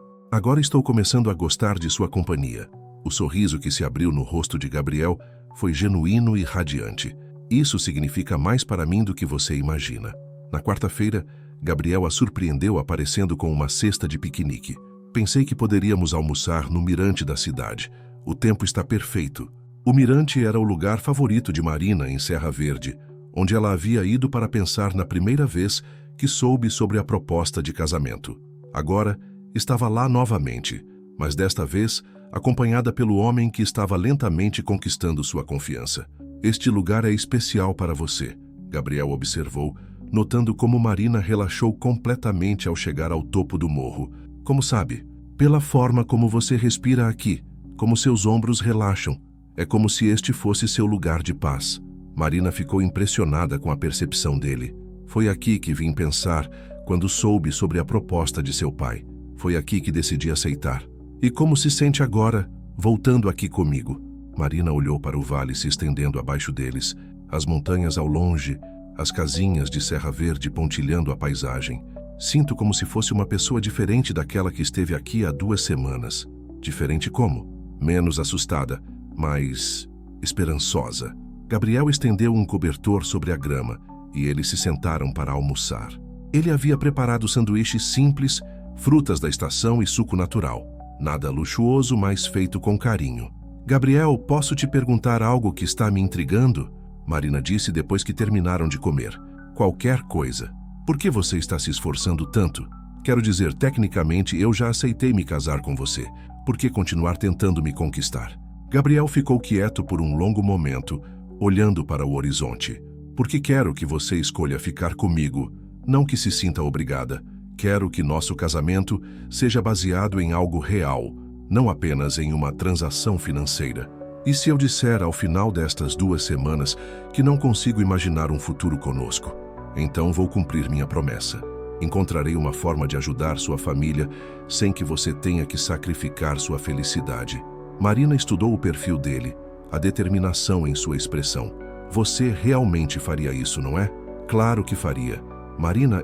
Speaker 1: estou começando a gostar de sua companhia. O sorriso que se abriu no rosto de Gabriel foi genuíno e radiante. Isso significa mais para mim do que você imagina. Na quarta-feira, Gabriel a surpreendeu aparecendo com uma cesta de piquenique. Pensei que poderíamos almoçar no mirante da cidade. O tempo está perfeito. O mirante era o lugar favorito de Marina em Serra Verde, onde ela havia ido para pensar na primeira vez que soube sobre a proposta de casamento. Agora, estava lá novamente, mas desta vez acompanhada pelo homem que estava lentamente conquistando sua confiança. Este lugar é especial para você, Gabriel observou, notando como Marina relaxou completamente ao chegar ao topo do morro. Como sabe? Pela forma como você respira aqui, como seus ombros relaxam. É como se este fosse seu lugar de paz. Marina ficou impressionada com a percepção dele. Foi aqui que vim pensar quando soube sobre a proposta de seu pai. Foi aqui que decidi aceitar. E como se sente agora, voltando aqui comigo? Marina olhou para o vale se estendendo abaixo deles, as montanhas ao longe, as casinhas de Serra Verde pontilhando a paisagem. Sinto como se fosse uma pessoa diferente daquela que esteve aqui há 2 semanas. Diferente como? Menos assustada, mais esperançosa. Gabriel estendeu um cobertor sobre a grama e eles se sentaram para almoçar. Ele havia preparado sanduíches simples, frutas da estação e suco natural. Nada luxuoso, mas feito com carinho. Gabriel, posso te perguntar algo que está me intrigando? Marina disse depois que terminaram de comer. Qualquer coisa. Por que você está se esforçando tanto? Quero dizer, tecnicamente eu já aceitei me casar com você. Por que continuar tentando me conquistar? Gabriel ficou quieto por um longo momento, olhando para o horizonte. Porque quero que você escolha ficar comigo, não que se sinta obrigada. Quero que nosso casamento seja baseado em algo real, não apenas em uma transação financeira. E se eu disser ao final destas 2 semanas que não consigo imaginar um futuro conosco? Então vou cumprir minha promessa. Encontrarei uma forma de ajudar sua família sem que você tenha que sacrificar sua felicidade. Marina estudou o perfil dele, a determinação em sua expressão. Você realmente faria isso, não é? Claro que faria. Marina,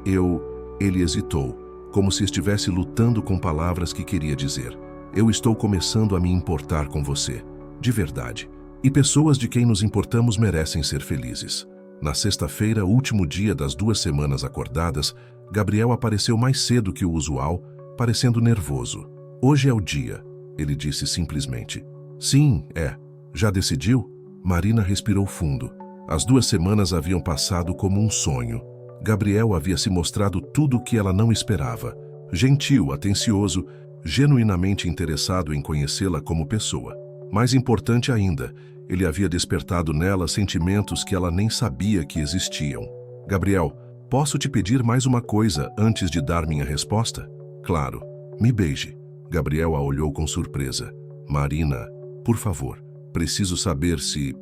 Speaker 1: Ele hesitou, como se estivesse lutando com palavras que queria dizer. Eu estou começando a me importar com você. De verdade. E pessoas de quem nos importamos merecem ser felizes. Na sexta-feira, último dia das 2 semanas acordadas, Gabriel apareceu mais cedo que o usual, parecendo nervoso. Hoje é o dia, ele disse simplesmente. Sim, é. Já decidiu? Marina respirou fundo. As 2 semanas haviam passado como um sonho. Gabriel havia se mostrado tudo o que ela não esperava. Gentil, atencioso, genuinamente interessado em conhecê-la como pessoa. Mais importante ainda, ele havia despertado nela sentimentos que ela nem sabia que existiam. Gabriel, posso te pedir mais uma coisa antes de dar minha resposta? Claro, me beije. Gabriel a olhou com surpresa. Marina, por favor, preciso saber se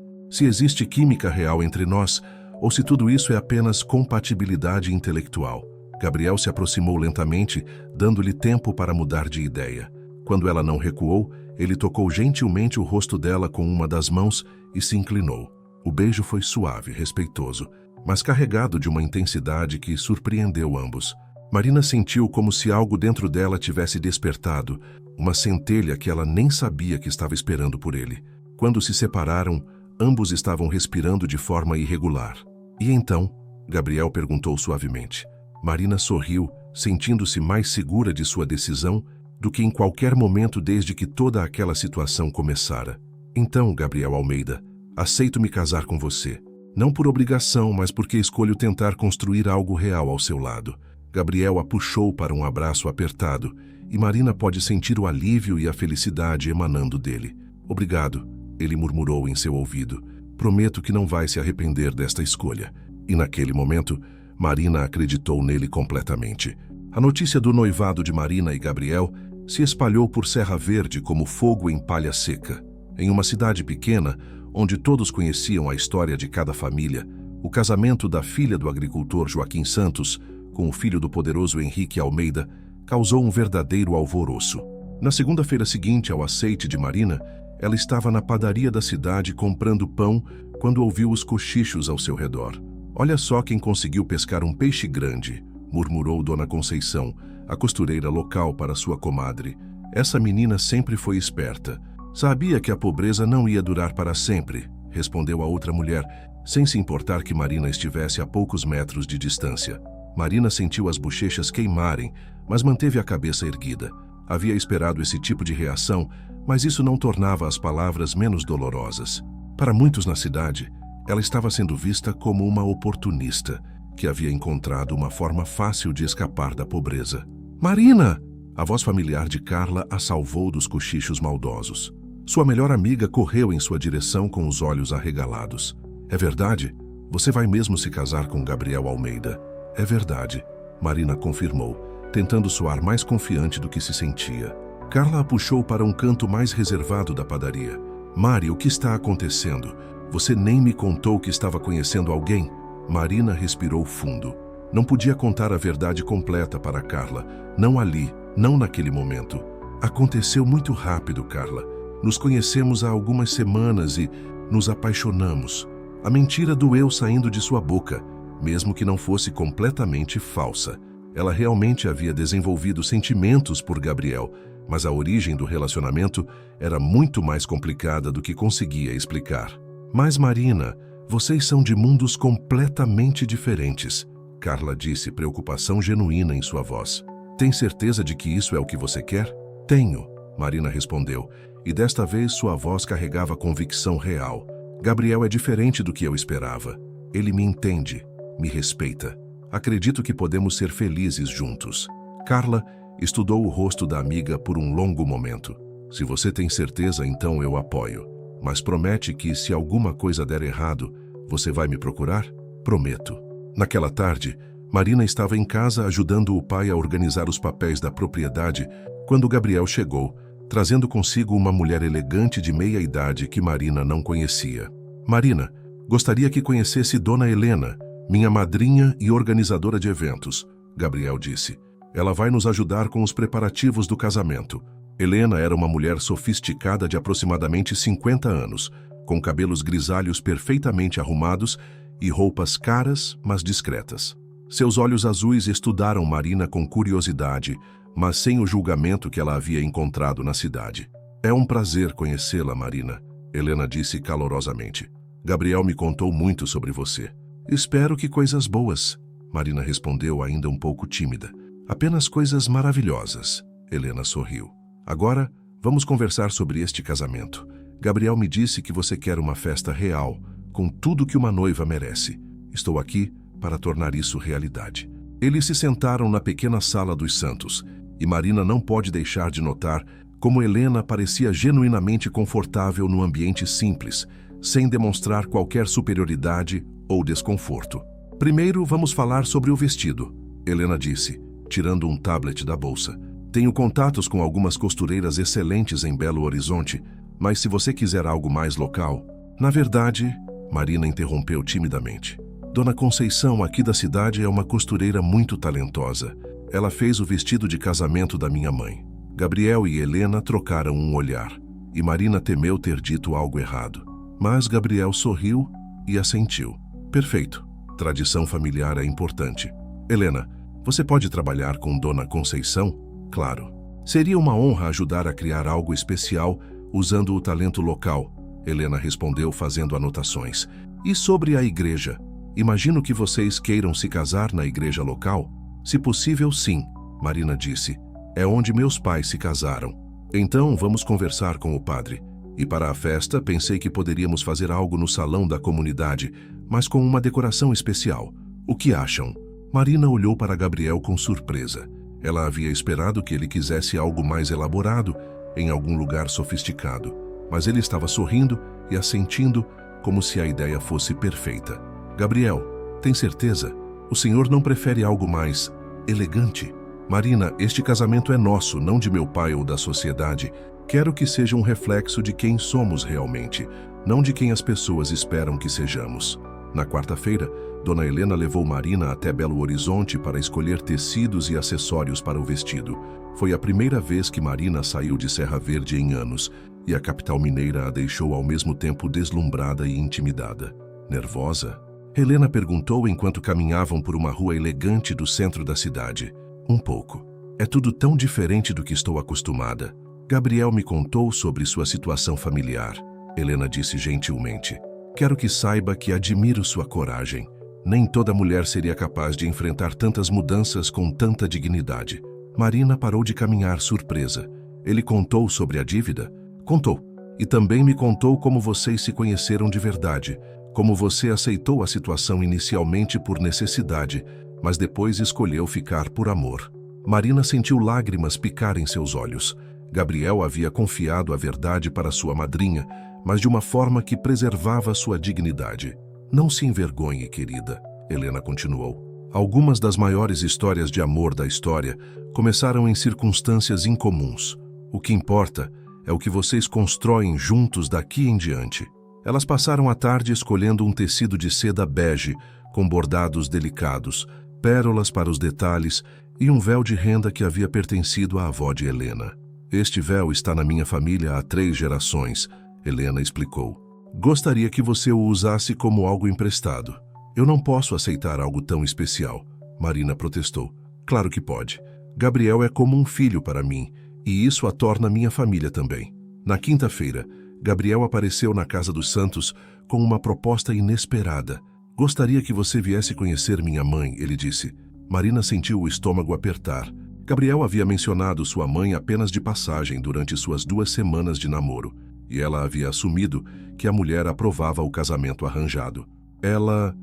Speaker 1: existe química real entre nós ou se tudo isso é apenas compatibilidade intelectual. Gabriel se aproximou lentamente, dando-lhe tempo para mudar de ideia. Quando ela não recuou, ele tocou gentilmente o rosto dela com uma das mãos e se inclinou. O beijo foi suave, respeitoso, mas carregado de uma intensidade que surpreendeu ambos. Marina sentiu como se algo dentro dela tivesse despertado, uma centelha que ela nem sabia que estava esperando por ele. Quando se separaram, ambos estavam respirando de forma irregular. E então? Gabriel perguntou suavemente. Marina sorriu, sentindo-se mais segura de sua decisão do que em qualquer momento desde que toda aquela situação começara. Então, Gabriel Almeida, aceito me casar com você. Não por obrigação, mas porque escolho tentar construir algo real ao seu lado. Gabriel a puxou para um abraço apertado, e Marina pode sentir o alívio e a felicidade emanando dele. Obrigado, ele murmurou em seu ouvido. Prometo que não vai se arrepender desta escolha. E naquele momento, Marina acreditou nele completamente. A notícia do noivado de Marina e Gabriel se espalhou por Serra Verde como fogo em palha seca. Em uma cidade pequena, onde todos conheciam a história de cada família, o casamento da filha do agricultor Joaquim Santos com o filho do poderoso Henrique Almeida causou um verdadeiro alvoroço. Na segunda-feira seguinte ao aceite de Marina, ela estava na padaria da cidade comprando pão quando ouviu os cochichos ao seu redor. Olha só quem conseguiu pescar um peixe grande, murmurou Dona Conceição, a costureira local para sua comadre. Essa menina sempre foi esperta. Sabia que a pobreza não ia durar para sempre, respondeu a outra mulher, sem se importar que Marina estivesse a poucos metros de distância. Marina sentiu as bochechas queimarem, mas manteve a cabeça erguida. Havia esperado esse tipo de reação, mas isso não tornava as palavras menos dolorosas. Para muitos na cidade, ela estava sendo vista como uma oportunista, que havia encontrado uma forma fácil de escapar da pobreza. Marina! A voz familiar de Carla a salvou dos cochichos maldosos. Sua melhor amiga correu em sua direção com os olhos arregalados. É verdade? Você vai mesmo se casar com Gabriel Almeida? É verdade, Marina confirmou, tentando soar mais confiante do que se sentia. Carla a puxou para um canto mais reservado da padaria. Mari, o que está acontecendo? Você nem me contou que estava conhecendo alguém? Marina respirou fundo. Não podia contar a verdade completa para Carla. Não ali, não naquele momento. Aconteceu muito rápido, Carla. Nos conhecemos há algumas semanas e nos apaixonamos. A mentira doeu saindo de sua boca, mesmo que não fosse completamente falsa. Ela realmente havia desenvolvido sentimentos por Gabriel, mas a origem do relacionamento era muito mais complicada do que conseguia explicar. Mas, Marina, vocês são de mundos completamente diferentes, Carla disse, preocupação genuína em sua voz. Tem certeza de que isso é o que você quer? Tenho, Marina respondeu, e desta vez sua voz carregava convicção real. Gabriel é diferente do que eu esperava. Ele me entende, me respeita. Acredito que podemos ser felizes juntos. Carla estudou o rosto da amiga por um longo momento. Se você tem certeza, então eu apoio. Mas promete que, se alguma coisa der errado, você vai me procurar? Prometo. Naquela tarde, Marina estava em casa ajudando o pai a organizar os papéis da propriedade quando Gabriel chegou, trazendo consigo uma mulher elegante de meia idade que Marina não conhecia. Marina, gostaria que conhecesse Dona Helena, minha madrinha e organizadora de eventos, Gabriel disse. Ela vai nos ajudar com os preparativos do casamento. Helena era uma mulher sofisticada de aproximadamente 50 anos, com cabelos grisalhos perfeitamente arrumados e roupas caras, mas discretas. Seus olhos azuis estudaram Marina com curiosidade, mas sem o julgamento que ela havia encontrado na cidade. É um prazer conhecê-la, Marina, Helena disse calorosamente. Gabriel me contou muito sobre você. Espero que coisas boas, Marina respondeu ainda um pouco tímida. Apenas coisas maravilhosas, Helena sorriu. Agora, vamos conversar sobre este casamento. Gabriel me disse que você quer uma festa real, com tudo que uma noiva merece. Estou aqui para tornar isso realidade. Eles se sentaram na pequena sala dos Santos, e Marina não pode deixar de notar como Helena parecia genuinamente confortável no ambiente simples, sem demonstrar qualquer superioridade ou desconforto. Primeiro, vamos falar sobre o vestido, Helena disse, tirando um tablet da bolsa. Tenho contatos com algumas costureiras excelentes em Belo Horizonte, mas se você quiser algo mais local... Na verdade, Marina interrompeu timidamente. Dona Conceição, aqui da cidade, é uma costureira muito talentosa. Ela fez o vestido de casamento da minha mãe. Gabriel e Helena trocaram um olhar, e Marina temeu ter dito algo errado. Mas Gabriel sorriu e assentiu. Perfeito. Tradição familiar é importante. Helena, você pode trabalhar com Dona Conceição? Claro. Seria uma honra ajudar a criar algo especial usando o talento local, Helena respondeu fazendo anotações. E sobre a igreja? Imagino que vocês queiram se casar na igreja local? Se possível, sim, Marina disse. É onde meus pais se casaram. Então vamos conversar com o padre. E para a festa, pensei que poderíamos fazer algo no salão da comunidade, mas com uma decoração especial. O que acham? Marina olhou para Gabriel com surpresa. Ela havia esperado que ele quisesse algo mais elaborado, em algum lugar sofisticado. Mas ele estava sorrindo e assentindo como se a ideia fosse perfeita. Gabriel, tem certeza? O senhor não prefere algo mais elegante? Marina, este casamento é nosso, não de meu pai ou da sociedade. Quero que seja um reflexo de quem somos realmente, não de quem as pessoas esperam que sejamos. Na quarta-feira, Dona Helena levou Marina até Belo Horizonte para escolher tecidos e acessórios para o vestido. Foi a primeira vez que Marina saiu de Serra Verde em anos, e a capital mineira a deixou ao mesmo tempo deslumbrada e intimidada. Nervosa? Helena perguntou enquanto caminhavam por uma rua elegante do centro da cidade. Um pouco. É tudo tão diferente do que estou acostumada. Gabriel me contou sobre sua situação familiar. Helena disse gentilmente. Quero que saiba que admiro sua coragem. Nem toda mulher seria capaz de enfrentar tantas mudanças com tanta dignidade. Marina parou de caminhar surpresa. Ele contou sobre a dívida? Contou. E também me contou como vocês se conheceram de verdade, como você aceitou a situação inicialmente por necessidade, mas depois escolheu ficar por amor. Marina sentiu lágrimas picar em seus olhos. Gabriel havia confiado a verdade para sua madrinha, mas de uma forma que preservava sua dignidade. Não se envergonhe, querida, Helena continuou. Algumas das maiores histórias de amor da história começaram em circunstâncias incomuns. O que importa é o que vocês constroem juntos daqui em diante. Elas passaram a tarde escolhendo um tecido de seda bege, com bordados delicados, pérolas para os detalhes e um véu de renda que havia pertencido à avó de Helena. Este véu está na minha família há 3 gerações, Helena explicou. Gostaria que você o usasse como algo emprestado. Eu não posso aceitar algo tão especial, Marina protestou. Claro que pode. Gabriel é como um filho para mim, e isso a torna minha família também. Na quinta-feira, Gabriel apareceu na casa dos Santos com uma proposta inesperada. Gostaria que você viesse conhecer minha mãe, ele disse. Marina sentiu o estômago apertar. Gabriel havia mencionado sua mãe apenas de passagem durante suas 2 semanas de namoro, e ela havia assumido que a mulher aprovava o casamento arranjado. Ela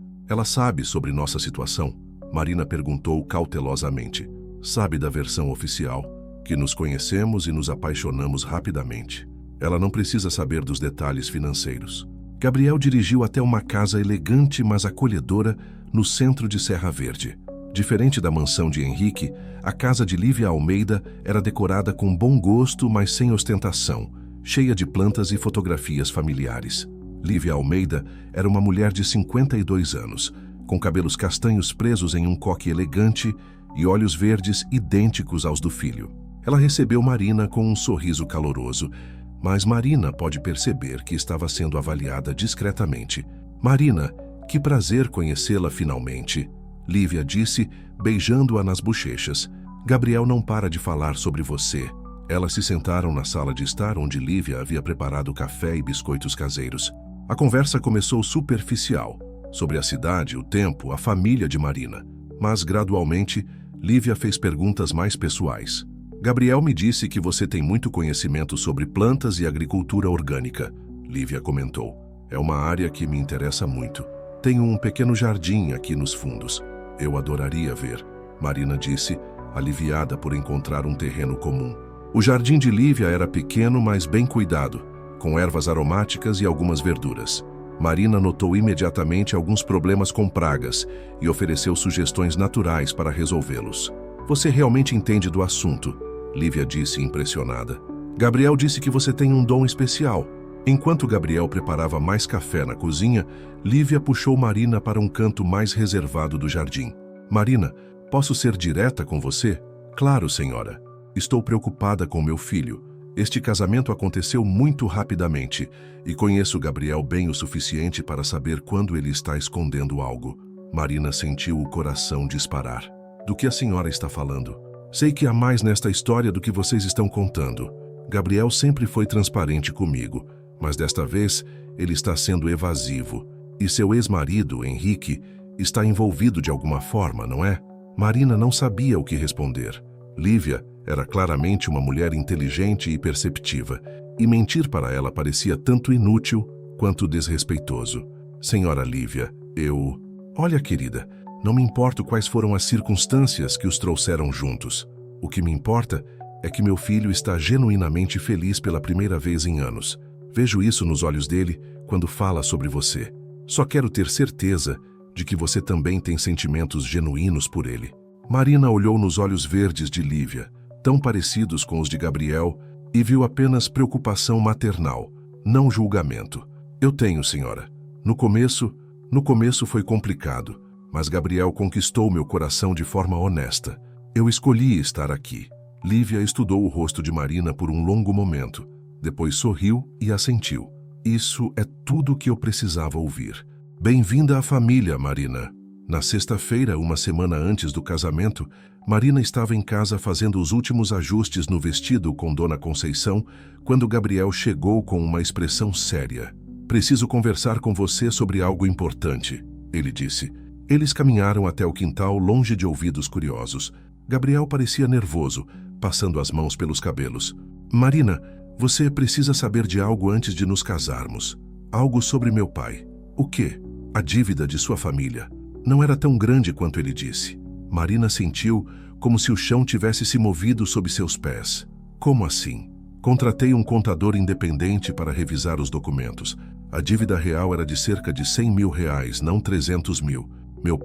Speaker 1: sabe sobre nossa situação? Marina perguntou cautelosamente. Sabe da versão oficial, que nos conhecemos e nos apaixonamos rapidamente. Ela não precisa saber dos detalhes financeiros. Gabriel dirigiu até uma casa elegante, mas acolhedora, no centro de Serra Verde. Diferente da mansão de Henrique, a casa de Lívia Almeida era decorada com bom gosto, mas sem ostentação, cheia de plantas e fotografias familiares. Lívia Almeida era uma mulher de 52 anos, com cabelos castanhos presos em um coque elegante e olhos verdes idênticos aos do filho. Ela recebeu Marina com um sorriso caloroso, mas Marina pode perceber que estava sendo avaliada discretamente. Marina, que prazer conhecê-la finalmente, Lívia disse, beijando-a nas bochechas. Gabriel não para de falar sobre você. Elas se sentaram na sala de estar onde Lívia havia preparado café e biscoitos caseiros. A conversa começou superficial, sobre a cidade, o tempo, a família de Marina. Mas, gradualmente, Lívia fez perguntas mais pessoais. Gabriel me disse que você tem muito conhecimento sobre plantas e agricultura orgânica, Lívia comentou. É uma área que me interessa muito. Tenho um pequeno jardim aqui nos fundos. Eu adoraria ver, Marina disse, aliviada por encontrar um terreno comum. O jardim de Lívia era pequeno, mas bem cuidado, com ervas aromáticas e algumas verduras. Marina notou imediatamente alguns problemas com pragas e ofereceu sugestões naturais para resolvê-los. Você realmente entende do assunto, Lívia disse impressionada. Gabriel disse que você tem um dom especial. Enquanto Gabriel preparava mais café na cozinha, Lívia puxou Marina para um canto mais reservado do jardim. Marina, posso ser direta com você? Claro, senhora. Estou preocupada com meu filho. Este casamento aconteceu muito rapidamente e conheço Gabriel bem o suficiente para saber quando ele está escondendo algo. Marina sentiu o coração disparar. Do que a senhora está falando? Sei que há mais nesta história do que vocês estão contando. Gabriel sempre foi transparente comigo, mas desta vez ele está sendo evasivo. E seu ex-marido, Henrique, está envolvido de alguma forma, não é? Marina não sabia o que responder. Lívia era claramente uma mulher inteligente e perceptiva, e mentir para ela parecia tanto inútil quanto desrespeitoso. Senhora Lívia, Olha, querida, não me importo quais foram as circunstâncias que os trouxeram juntos. O que me importa é que meu filho está genuinamente feliz pela primeira vez em anos. Vejo isso nos olhos dele quando fala sobre você. Só quero ter certeza de que você também tem sentimentos genuínos por ele. Marina olhou nos olhos verdes de Lívia, tão parecidos com os de Gabriel, e viu apenas preocupação maternal, não julgamento. Eu tenho, senhora. No começo foi complicado, mas Gabriel conquistou meu coração de forma honesta. Eu escolhi estar aqui. Lívia estudou o rosto de Marina por um longo momento. Depois sorriu e assentiu. Isso é tudo o que eu precisava ouvir. Bem-vinda à família, Marina. Na sexta-feira, uma semana antes do casamento, Marina estava em casa fazendo os últimos ajustes no vestido com Dona Conceição, quando Gabriel chegou com uma expressão séria. Preciso conversar com você sobre algo importante, ele disse. Eles caminharam até o quintal, longe de ouvidos curiosos. Gabriel parecia nervoso, passando as mãos pelos cabelos. Marina, você precisa saber de algo antes de nos casarmos. Algo sobre meu pai. O quê? A dívida de sua família. Não era tão grande quanto ele disse. Marina sentiu como se o chão tivesse se movido sob seus pés. Como assim? Contratei um contador independente para revisar os documentos. A dívida real era de cerca de 100 mil reais, não 300 mil. Meu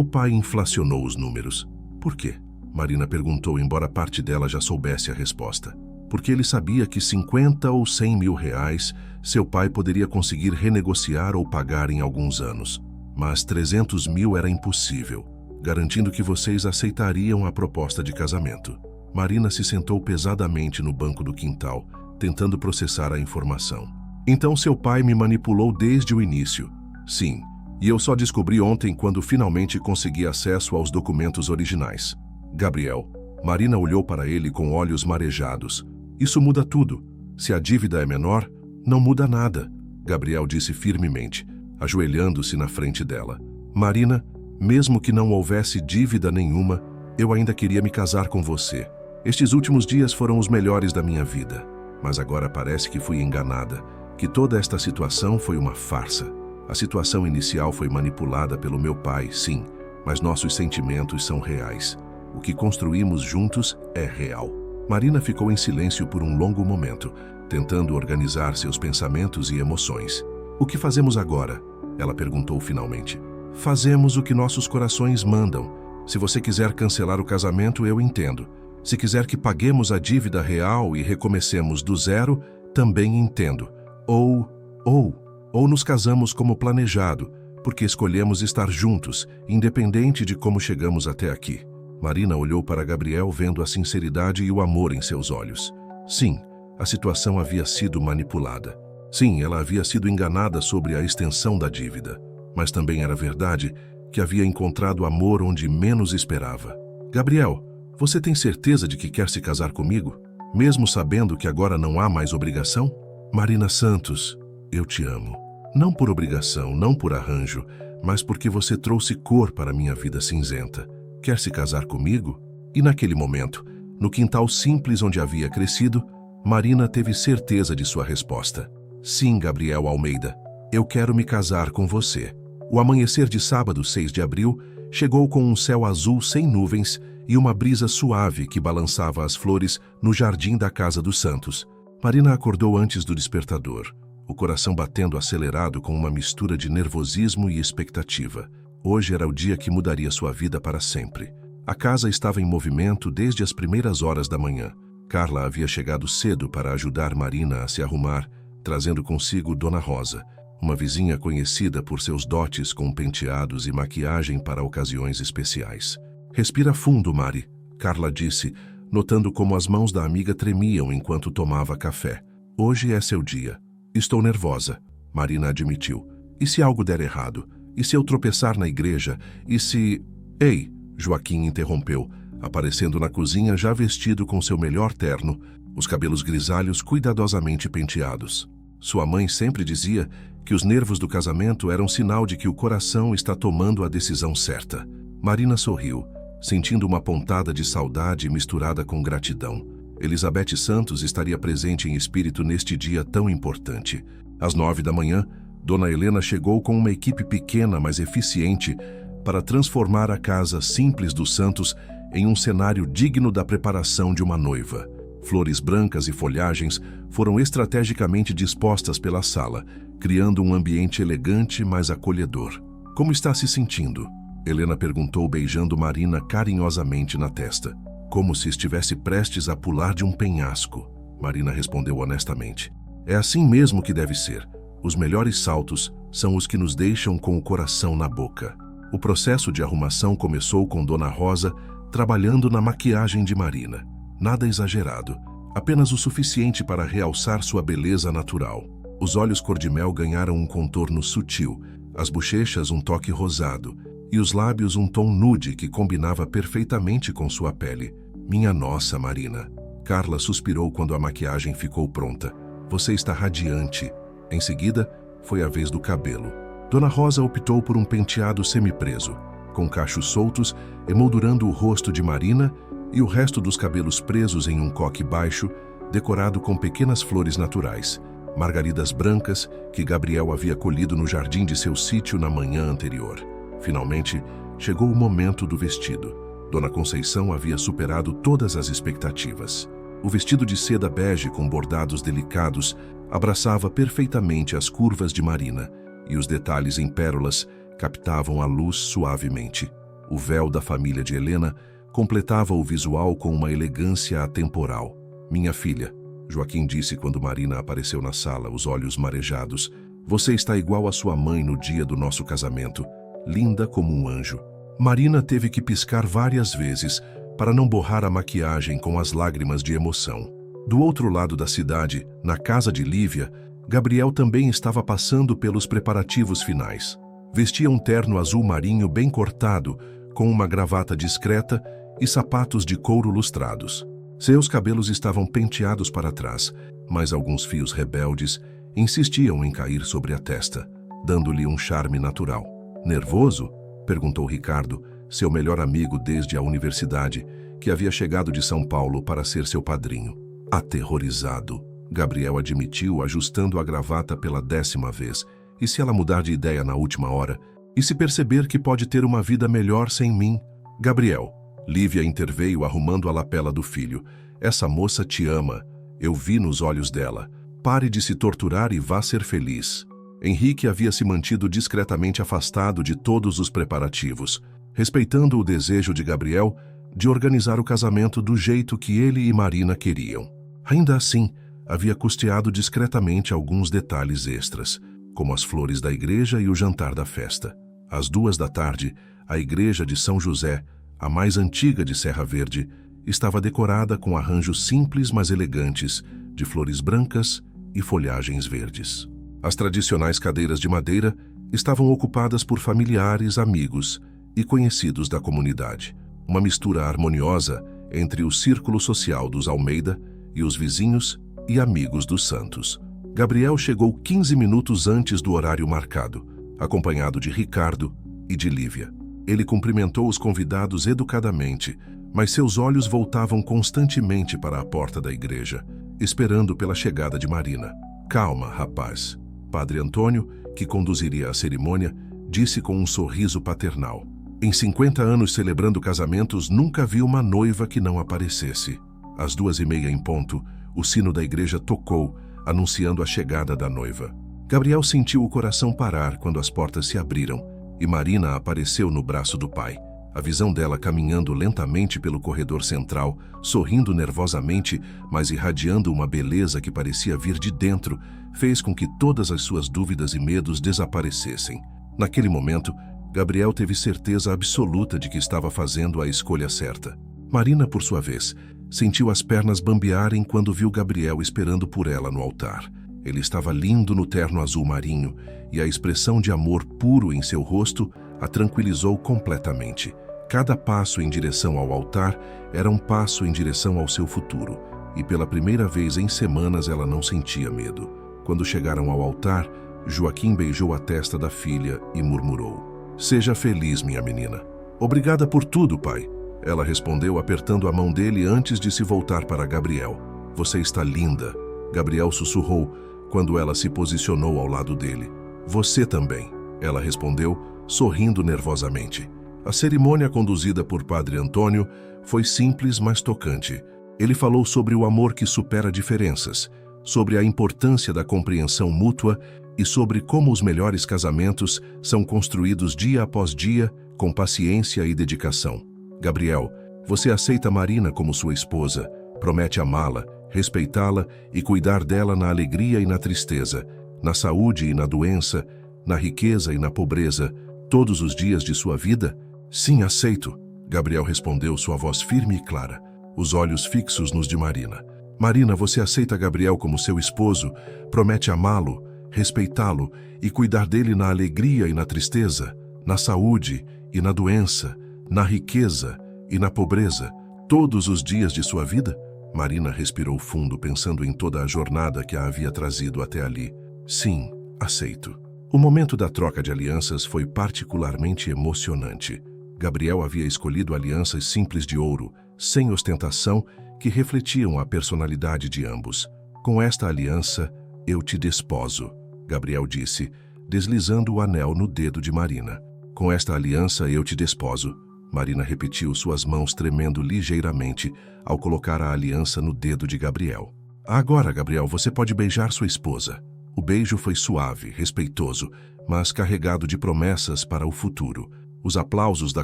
Speaker 1: pai inflacionou os números. Por quê? Marina perguntou, embora parte dela já soubesse a resposta. porque ele sabia que 50 ou 100 mil reais seu pai poderia conseguir renegociar ou pagar em alguns anos. Mas 300 mil era impossível, garantindo que vocês aceitariam a proposta de casamento. Marina se sentou pesadamente no banco do quintal, tentando processar a informação. Então seu pai me manipulou desde o início. Sim, e eu só descobri ontem quando finalmente consegui acesso aos documentos originais. Gabriel, Marina olhou para ele com olhos marejados. Isso muda tudo. Se a dívida é menor, não muda nada, Gabriel disse firmemente, ajoelhando-se na frente dela. Marina, mesmo que não houvesse dívida nenhuma, eu ainda queria me casar com você. Estes últimos dias foram os melhores da minha vida. Mas agora parece que fui enganada, que toda esta situação foi uma farsa. A situação inicial foi manipulada pelo meu pai, sim, mas nossos sentimentos são reais. O que construímos juntos é real. Marina ficou em silêncio por um longo momento, tentando organizar seus pensamentos e emoções. O que fazemos agora? Ela perguntou finalmente. Fazemos o que nossos corações mandam. Se você quiser cancelar o casamento, eu entendo. Se quiser que paguemos a dívida real e recomecemos do zero, também entendo. Ou nos casamos como planejado, porque escolhemos estar juntos, independente de como chegamos até aqui. Marina olhou para Gabriel vendo a sinceridade e o amor em seus olhos. Sim, a situação havia sido manipulada. Sim, ela havia sido enganada sobre a extensão da dívida. Mas também era verdade que havia encontrado amor onde menos esperava. Gabriel, você tem certeza de que quer se casar comigo? Mesmo sabendo que agora não há mais obrigação? Marina Santos, eu te amo. Não por obrigação, não por arranjo, mas porque você trouxe cor para minha vida cinzenta. Quer se casar comigo? E naquele momento, no quintal simples onde havia crescido, Marina teve certeza de sua resposta. Sim, Gabriel Almeida, eu quero me casar com você. O amanhecer de sábado, 6 de abril, chegou com um céu azul sem nuvens e uma brisa suave que balançava as flores no jardim da Casa dos Santos. Marina acordou antes do despertador, o coração batendo acelerado com uma mistura de nervosismo e expectativa. Hoje era o dia que mudaria sua vida para sempre. A casa estava em movimento desde as primeiras horas da manhã. Carla havia chegado cedo para ajudar Marina a se arrumar, trazendo consigo Dona Rosa, uma vizinha conhecida por seus dotes com penteados e maquiagem para ocasiões especiais. Respira fundo, Mari, Carla disse, notando como as mãos da amiga tremiam enquanto tomava café. Hoje é seu dia. Estou nervosa, Marina admitiu. E se algo der errado? E se eu tropeçar na igreja? E se... Ei, Joaquim interrompeu, aparecendo na cozinha já vestido com seu melhor terno, os cabelos grisalhos cuidadosamente penteados. Sua mãe sempre dizia que os nervos do casamento eram sinal de que o coração está tomando a decisão certa. Marina sorriu, sentindo uma pontada de saudade misturada com gratidão. Elizabeth Santos estaria presente em espírito neste dia tão importante. Às 9 da manhã, Dona Helena chegou com uma equipe pequena, mas eficiente, para transformar a casa simples dos Santos em um cenário digno da preparação de uma noiva. Flores brancas e folhagens foram estrategicamente dispostas pela sala, criando um ambiente elegante, mas acolhedor. Como está se sentindo? Helena perguntou, beijando Marina carinhosamente na testa. Como se estivesse prestes a pular de um penhasco. Marina respondeu honestamente. É assim mesmo que deve ser. Os melhores saltos são os que nos deixam com o coração na boca. O processo de arrumação começou com Dona Rosa trabalhando na maquiagem de Marina. Nada exagerado, apenas o suficiente para realçar sua beleza natural. Os olhos cor-de-mel ganharam um contorno sutil, as bochechas um toque rosado e os lábios um tom nude que combinava perfeitamente com sua pele. Minha nossa, Marina. Carla suspirou quando a maquiagem ficou pronta. Você está radiante. Em seguida, foi a vez do cabelo. Dona Rosa optou por um penteado semipreso, com cachos soltos, emoldurando o rosto de Marina e o resto dos cabelos presos em um coque baixo, decorado com pequenas flores naturais, margaridas brancas que Gabriel havia colhido no jardim de seu sítio na manhã anterior. Finalmente, chegou o momento do vestido. Dona Conceição havia superado todas as expectativas. O vestido de seda bege com bordados delicados abraçava perfeitamente as curvas de Marina, e os detalhes em pérolas captavam a luz suavemente. O véu da família de Helena completava o visual com uma elegância atemporal. Minha filha, Joaquim disse quando Marina apareceu na sala, os olhos marejados. Você está igual à sua mãe no dia do nosso casamento, linda como um anjo. Marina teve que piscar várias vezes para não borrar a maquiagem com as lágrimas de emoção. Do outro lado da cidade, na casa de Lívia, Gabriel também estava passando pelos preparativos finais. Vestia um terno azul marinho bem cortado, com uma gravata discreta e sapatos de couro lustrados. Seus cabelos estavam penteados para trás, mas alguns fios rebeldes insistiam em cair sobre a testa, dando-lhe um charme natural. Nervoso? Perguntou Ricardo, seu melhor amigo desde a universidade, que havia chegado de São Paulo para ser seu padrinho. Aterrorizado, Gabriel admitiu, ajustando a gravata pela 10ª vez. E se ela mudar de ideia na última hora? E se perceber que pode ter uma vida melhor sem mim? Gabriel, Lívia interveio arrumando a lapela do filho. Essa moça te ama. Eu vi nos olhos dela. Pare de se torturar e vá ser feliz. Henrique havia se mantido discretamente afastado de todos os preparativos, respeitando o desejo de Gabriel de organizar o casamento do jeito que ele e Marina queriam. Ainda assim, havia custeado discretamente alguns detalhes extras, como as flores da igreja e o jantar da festa. Às 2h, a igreja de São José, a mais antiga de Serra Verde, estava decorada com arranjos simples mas elegantes, de flores brancas e folhagens verdes. As tradicionais cadeiras de madeira estavam ocupadas por familiares, amigos e conhecidos da comunidade. Uma mistura harmoniosa entre o círculo social dos Almeida e os vizinhos e amigos dos Santos. Gabriel chegou 15 minutos antes do horário marcado, acompanhado de Ricardo e de Lívia. Ele cumprimentou os convidados educadamente, mas seus olhos voltavam constantemente para a porta da igreja, esperando pela chegada de Marina. Calma, rapaz. Padre Antônio, que conduziria a cerimônia, disse com um sorriso paternal. Em 50 anos celebrando casamentos, nunca vi uma noiva que não aparecesse. Às 2h30 em ponto, o sino da igreja tocou, anunciando a chegada da noiva. Gabriel sentiu o coração parar quando as portas se abriram e Marina apareceu no braço do pai. A visão dela caminhando lentamente pelo corredor central, sorrindo nervosamente, mas irradiando uma beleza que parecia vir de dentro, fez com que todas as suas dúvidas e medos desaparecessem. Naquele momento, Gabriel teve certeza absoluta de que estava fazendo a escolha certa. Marina, por sua vez, sentiu as pernas bambearem quando viu Gabriel esperando por ela no altar. Ele estava lindo no terno azul marinho e a expressão de amor puro em seu rosto a tranquilizou completamente. Cada passo em direção ao altar era um passo em direção ao seu futuro, e pela primeira vez em semanas ela não sentia medo. Quando chegaram ao altar, Joaquim beijou a testa da filha e murmurou: "Seja feliz, minha menina." "Obrigada por tudo, pai." Ela respondeu apertando a mão dele antes de se voltar para Gabriel. "Você está linda." Gabriel sussurrou quando ela se posicionou ao lado dele. "Você também," ela respondeu, sorrindo nervosamente. A cerimônia conduzida por Padre Antônio foi simples, mas tocante. Ele falou sobre o amor que supera diferenças, sobre a importância da compreensão mútua e sobre como os melhores casamentos são construídos dia após dia, com paciência e dedicação. "Gabriel, você aceita Marina como sua esposa, promete amá-la, respeitá-la e cuidar dela na alegria e na tristeza, na saúde e na doença, na riqueza e na pobreza, todos os dias de sua vida?" "Sim, aceito," Gabriel respondeu, sua voz firme e clara, os olhos fixos nos de Marina. "Marina, você aceita Gabriel como seu esposo, promete amá-lo, respeitá-lo e cuidar dele na alegria e na tristeza, na saúde e na doença, na riqueza e na pobreza, todos os dias de sua vida?" Marina respirou fundo, pensando em toda a jornada que a havia trazido até ali. "Sim, aceito." O momento da troca de alianças foi particularmente emocionante. Gabriel havia escolhido alianças simples de ouro, sem ostentação, que refletiam a personalidade de ambos. "Com esta aliança, eu te desposo," Gabriel disse, deslizando o anel no dedo de Marina. "Com esta aliança, eu te desposo," Marina repetiu, suas mãos tremendo ligeiramente ao colocar a aliança no dedo de Gabriel. "Agora, Gabriel, você pode beijar sua esposa." O beijo foi suave, respeitoso, mas carregado de promessas para o futuro. Os aplausos da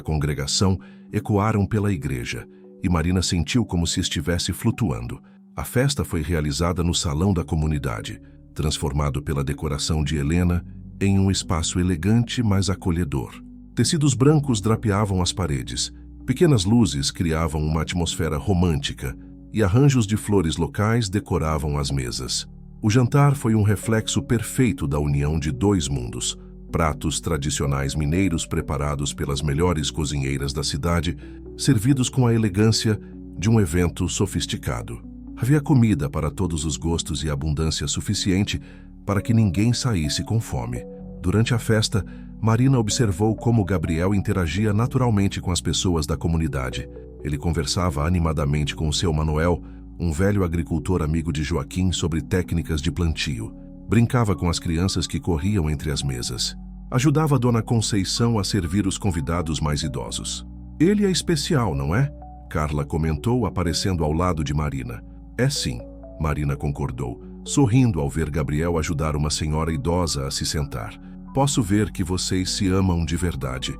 Speaker 1: congregação ecoaram pela igreja, e Marina sentiu como se estivesse flutuando. A festa foi realizada no salão da comunidade, transformado pela decoração de Helena em um espaço elegante, mas acolhedor. Tecidos brancos drapeavam as paredes, pequenas luzes criavam uma atmosfera romântica e arranjos de flores locais decoravam as mesas. O jantar foi um reflexo perfeito da união de dois mundos. Pratos tradicionais mineiros preparados pelas melhores cozinheiras da cidade, servidos com a elegância de um evento sofisticado. Havia comida para todos os gostos e abundância suficiente para que ninguém saísse com fome. Durante a festa, Marina observou como Gabriel interagia naturalmente com as pessoas da comunidade. Ele conversava animadamente com o seu Manuel, um velho agricultor amigo de Joaquim, sobre técnicas de plantio. Brincava com as crianças que corriam entre as mesas. Ajudava a Dona Conceição a servir os convidados mais idosos. Ele é especial, não é? Carla comentou, aparecendo ao lado de Marina. É sim, Marina concordou, sorrindo ao ver Gabriel ajudar uma senhora idosa a se sentar. Posso ver que vocês se amam de verdade.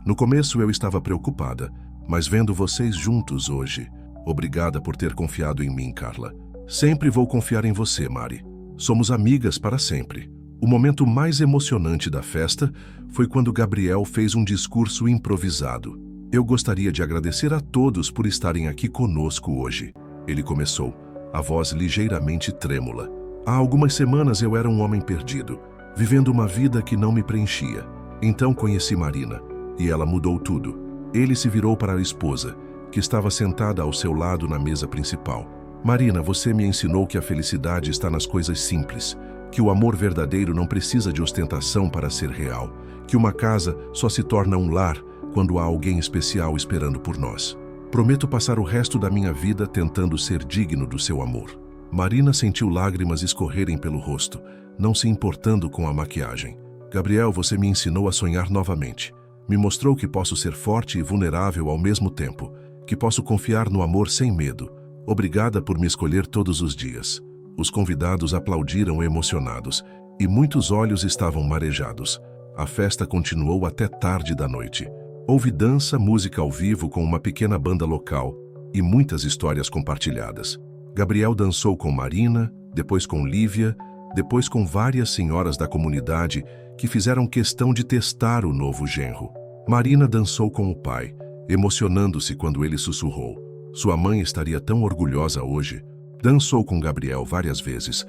Speaker 1: No começo eu estava preocupada, mas vendo vocês juntos hoje... Obrigada por ter confiado em mim, Carla. Sempre vou confiar em você, Mari. Somos amigas para sempre. O momento mais emocionante da festa foi quando Gabriel fez um discurso improvisado. Eu gostaria de agradecer a todos por estarem aqui conosco hoje. Ele começou, a voz ligeiramente trêmula. Há algumas semanas eu era um homem perdido, vivendo uma vida que não me preenchia. Então conheci Marina, e ela mudou tudo. Ele se virou para a esposa, que estava sentada ao seu lado na mesa principal. Marina, você me ensinou que a felicidade está nas coisas simples, que o amor verdadeiro não precisa de ostentação para ser real, que uma casa só se torna um lar quando há alguém especial esperando por nós. Prometo passar o resto da minha vida tentando ser digno do seu amor. Marina sentiu lágrimas escorrerem pelo rosto, não se importando com a maquiagem. Gabriel, você me ensinou a sonhar novamente. Me mostrou que posso ser forte e vulnerável ao mesmo tempo, que posso confiar no amor sem medo. Obrigada por me escolher todos os dias. Os convidados aplaudiram emocionados e muitos olhos estavam marejados. A festa continuou até tarde da noite. Houve dança, música ao vivo com uma pequena banda local e muitas histórias compartilhadas. Gabriel dançou com Marina, depois com Lívia, depois com várias senhoras da comunidade que fizeram questão de testar o novo genro. Marina dançou com o pai, emocionando-se quando ele sussurrou. Sua mãe estaria tão orgulhosa hoje. Dançou com Gabriel várias vezes,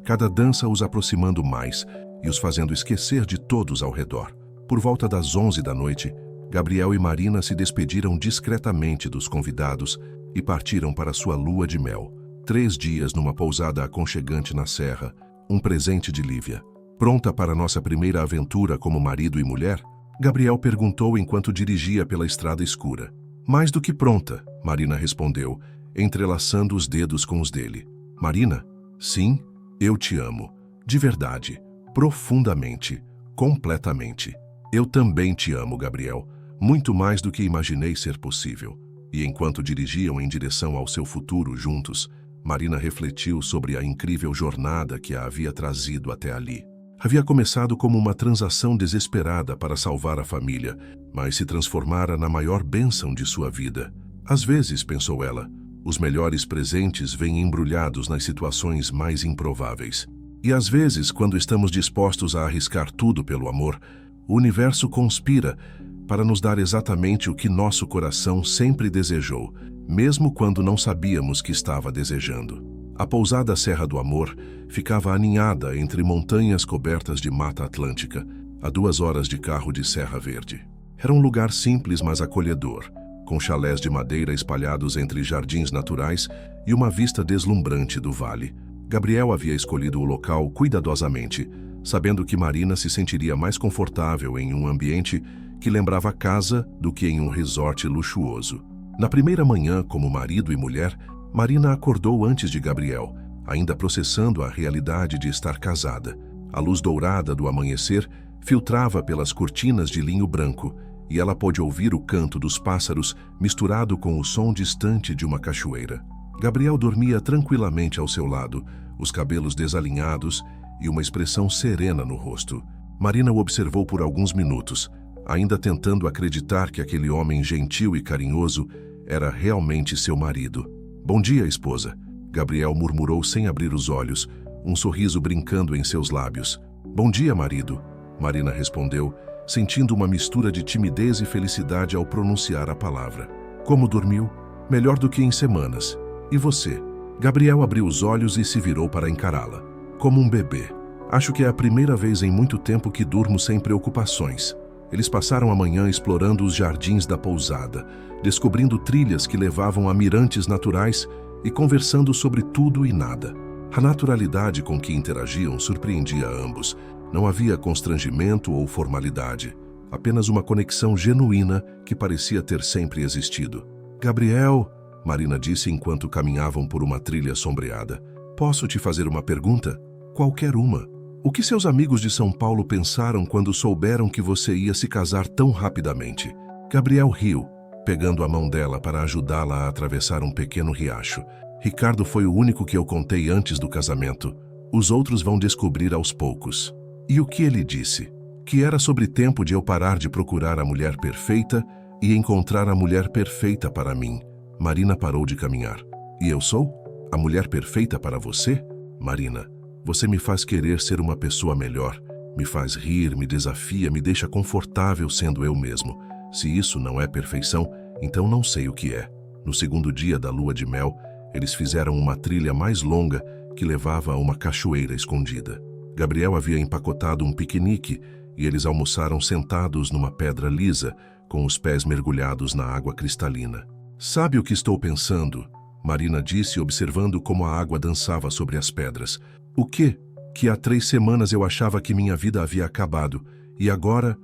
Speaker 1: cada dança os aproximando mais e os fazendo esquecer de todos ao redor. Por volta das 11 da noite, Gabriel e Marina se despediram discretamente dos convidados e partiram para sua lua de mel. 3 dias numa pousada aconchegante na serra, um presente de Lívia. Pronta para nossa primeira aventura como marido e mulher? Gabriel perguntou enquanto dirigia pela estrada escura. Mais do que pronta, Marina respondeu, entrelaçando os dedos com os dele. Marina? Sim, eu te amo. De verdade, profundamente, completamente. Eu também te amo, Gabriel, muito mais do que imaginei ser possível. E enquanto dirigiam em direção ao seu futuro juntos, Marina refletiu sobre a incrível jornada que a havia trazido até ali. Havia começado como uma transação desesperada para salvar a família, mas se transformara na maior bênção de sua vida. Às vezes, pensou ela, os melhores presentes vêm embrulhados nas situações mais improváveis. E às vezes, quando estamos dispostos a arriscar tudo pelo amor, o universo conspira para nos dar exatamente o que nosso coração sempre desejou, mesmo quando não sabíamos que estava desejando. A pousada Serra do Amor ficava aninhada entre montanhas cobertas de Mata Atlântica, a 2 horas de carro de Serra Verde. Era um lugar simples, mas acolhedor, com chalés de madeira espalhados entre jardins naturais e uma vista deslumbrante do vale. Gabriel havia escolhido o local cuidadosamente, sabendo que Marina se sentiria mais confortável em um ambiente que lembrava casa do que em um resort luxuoso. Na primeira manhã, como marido e mulher, Marina acordou antes de Gabriel, ainda processando a realidade de estar casada. A luz dourada do amanhecer filtrava pelas cortinas de linho branco e ela pôde ouvir o canto dos pássaros misturado com o som distante de uma cachoeira. Gabriel dormia tranquilamente ao seu lado, os cabelos desalinhados e uma expressão serena no rosto. Marina o observou por alguns minutos, ainda tentando acreditar que aquele homem gentil e carinhoso era realmente seu marido. Bom dia, esposa. Gabriel murmurou sem abrir os olhos, um sorriso brincando em seus lábios. Bom dia, marido, Marina respondeu, sentindo uma mistura de timidez e felicidade ao pronunciar a palavra. Como dormiu? Melhor do que em semanas. E você? Gabriel abriu os olhos e se virou para encará-la. Como um bebê. Acho que é a primeira vez em muito tempo que durmo sem preocupações. Eles passaram a manhã explorando os jardins da pousada, descobrindo trilhas que levavam a mirantes naturais e conversando sobre tudo e nada. A naturalidade com que interagiam surpreendia a ambos. Não havia constrangimento ou formalidade, apenas uma conexão genuína que parecia ter sempre existido. Gabriel, Marina disse enquanto caminhavam por uma trilha sombreada, posso te fazer uma pergunta? Qualquer uma. O que seus amigos de São Paulo pensaram quando souberam que você ia se casar tão rapidamente? Gabriel riu, pegando a mão dela para ajudá-la a atravessar um pequeno riacho. Ricardo foi o único que eu contei antes do casamento. Os outros vão descobrir aos poucos. E o que ele disse? Que era sobre tempo de eu parar de procurar a mulher perfeita e encontrar a mulher perfeita para mim. Marina parou de caminhar. E eu sou? A mulher perfeita para você? Marina, você me faz querer ser uma pessoa melhor. Me faz rir, me desafia, me deixa confortável sendo eu mesmo. Se isso não é perfeição, então não sei o que é. No segundo dia da lua de mel, eles fizeram uma trilha mais longa que levava a uma cachoeira escondida. Gabriel havia empacotado um piquenique e eles almoçaram sentados numa pedra lisa, com os pés mergulhados na água cristalina. Sabe o que estou pensando? Marina disse, observando como a água dançava sobre as pedras. O quê? Que há 3 semanas eu achava que minha vida havia acabado, e agora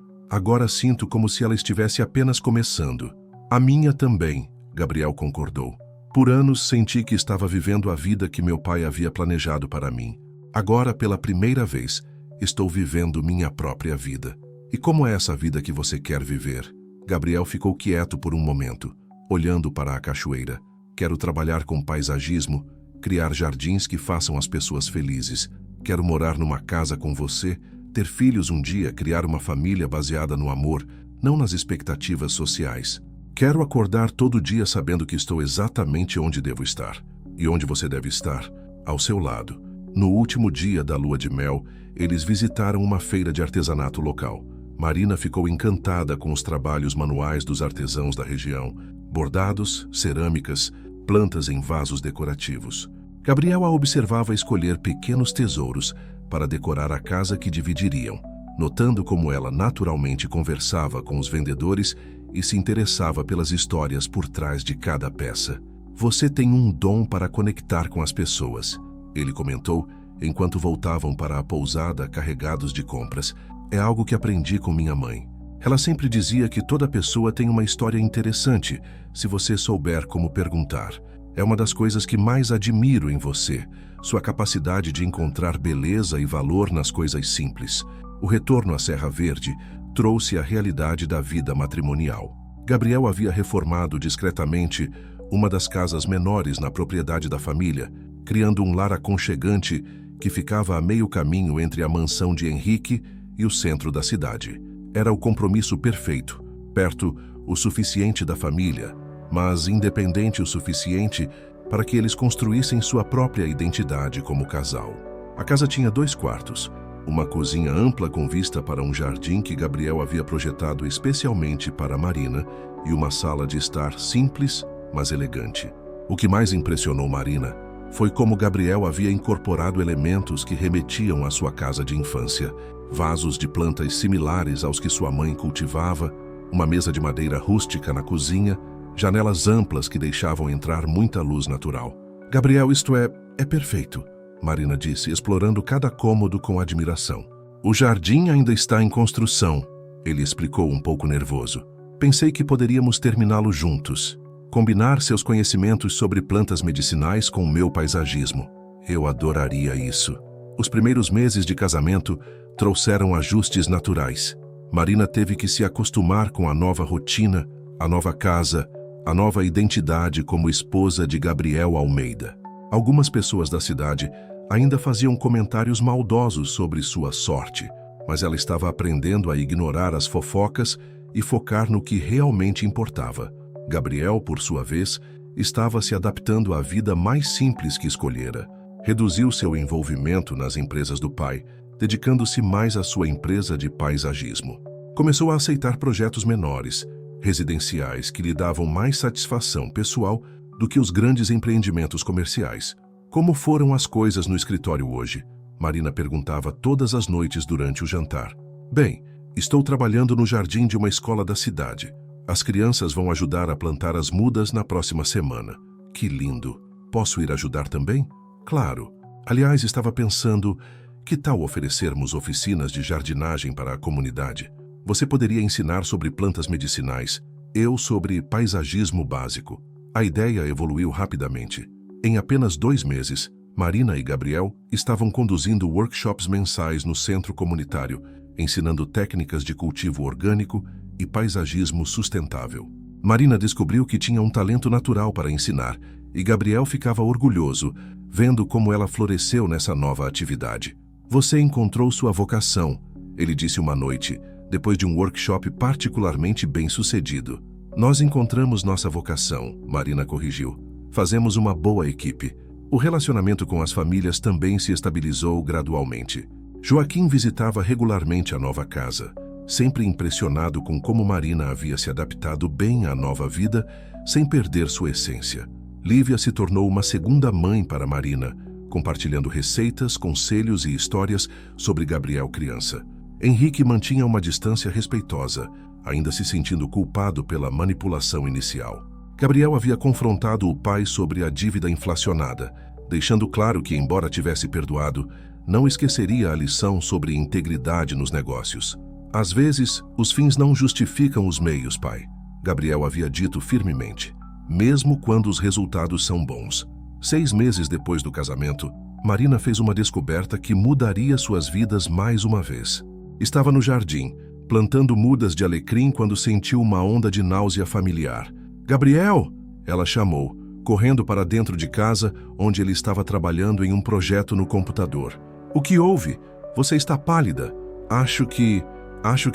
Speaker 1: sinto como se ela estivesse apenas começando. A minha também, Gabriel concordou. Por anos senti que estava vivendo a vida que meu pai havia planejado para mim. Agora, pela primeira vez, estou vivendo minha própria vida. E como é essa vida que você quer viver? Gabriel ficou quieto por um momento, olhando para a cachoeira. Quero trabalhar com paisagismo, criar jardins que façam as pessoas felizes. Quero morar numa casa com você, ter filhos um dia, criar uma família baseada no amor, não nas expectativas sociais. Quero acordar todo dia sabendo que estou exatamente onde devo estar. E onde você deve estar? Ao seu lado. No último dia da lua de mel, eles visitaram uma feira de artesanato local. Marina ficou encantada com os trabalhos manuais dos artesãos da região. Bordados, cerâmicas, plantas em vasos decorativos. Gabriel a observava escolher pequenos tesouros para decorar a casa que dividiriam, notando como ela naturalmente conversava com os vendedores e se interessava pelas histórias por trás de cada peça. Você tem um dom para conectar com as pessoas, ele comentou enquanto voltavam para a pousada carregados de compras. É algo que aprendi com minha mãe. Ela sempre dizia que toda pessoa tem uma história interessante, se você souber como perguntar. É uma das coisas que mais admiro em você, sua capacidade de encontrar beleza e valor nas coisas simples. O retorno à Serra Verde trouxe a realidade da vida matrimonial. Gabriel havia reformado discretamente uma das casas menores na propriedade da família, criando um lar aconchegante que ficava a meio caminho entre a mansão de Henrique e o centro da cidade. Era o compromisso perfeito, perto o suficiente da família, mas independente o suficiente para que eles construíssem sua própria identidade como casal. A casa tinha 2 quartos, uma cozinha ampla com vista para um jardim que Gabriel havia projetado especialmente para Marina e uma sala de estar simples, mas elegante. O que mais impressionou Marina foi como Gabriel havia incorporado elementos que remetiam à sua casa de infância. Vasos de plantas similares aos que sua mãe cultivava, uma mesa de madeira rústica na cozinha, janelas amplas que deixavam entrar muita luz natural. Gabriel, isto é perfeito, Marina disse, explorando cada cômodo com admiração. O jardim ainda está em construção, ele explicou um pouco nervoso. Pensei que poderíamos terminá-lo juntos. Combinar seus conhecimentos sobre plantas medicinais com o meu paisagismo. Eu adoraria isso. Os primeiros meses de casamento trouxeram ajustes naturais. Marina teve que se acostumar com a nova rotina, a nova casa, a nova identidade como esposa de Gabriel Almeida. Algumas pessoas da cidade ainda faziam comentários maldosos sobre sua sorte, mas ela estava aprendendo a ignorar as fofocas e focar no que realmente importava. Gabriel, por sua vez, estava se adaptando à vida mais simples que escolhera. Reduziu seu envolvimento nas empresas do pai, dedicando-se mais à sua empresa de paisagismo. Começou a aceitar projetos menores, residenciais, que lhe davam mais satisfação pessoal do que os grandes empreendimentos comerciais. Como foram as coisas no escritório hoje? Marina perguntava todas as noites durante o jantar. Bem, estou trabalhando no jardim de uma escola da cidade. As crianças vão ajudar a plantar as mudas na próxima semana. Que lindo! Posso ir ajudar também? Claro. Aliás, estava pensando, que tal oferecermos oficinas de jardinagem para a comunidade? Você poderia ensinar sobre plantas medicinais, eu sobre paisagismo básico. A ideia evoluiu rapidamente. Em apenas 2 meses, Marina e Gabriel estavam conduzindo workshops mensais no centro comunitário, ensinando técnicas de cultivo orgânico e paisagismo sustentável. Marina descobriu que tinha um talento natural para ensinar, e Gabriel ficava orgulhoso, vendo como ela floresceu nessa nova atividade. Você encontrou sua vocação, ele disse uma noite, depois de um workshop particularmente bem-sucedido. Nós encontramos nossa vocação, Marina corrigiu. Fazemos uma boa equipe. O relacionamento com as famílias também se estabilizou gradualmente. Joaquim visitava regularmente a nova casa, sempre impressionado com como Marina havia se adaptado bem à nova vida, sem perder sua essência. Lívia se tornou uma segunda mãe para Marina, compartilhando receitas, conselhos e histórias sobre Gabriel criança. Henrique mantinha uma distância respeitosa, ainda se sentindo culpado pela manipulação inicial. Gabriel havia confrontado o pai sobre a dívida inflacionada, deixando claro que, embora tivesse perdoado, não esqueceria a lição sobre integridade nos negócios. Às vezes, os fins não justificam os meios, pai, Gabriel havia dito firmemente, mesmo quando os resultados são bons. 6 meses depois do casamento, Marina fez uma descoberta que mudaria suas vidas mais uma vez. Estava no jardim, plantando mudas de alecrim quando sentiu uma onda de náusea familiar. Gabriel! Ela chamou, correndo para dentro de casa, onde ele estava trabalhando em um projeto no computador. O que houve? Você está pálida. Acho que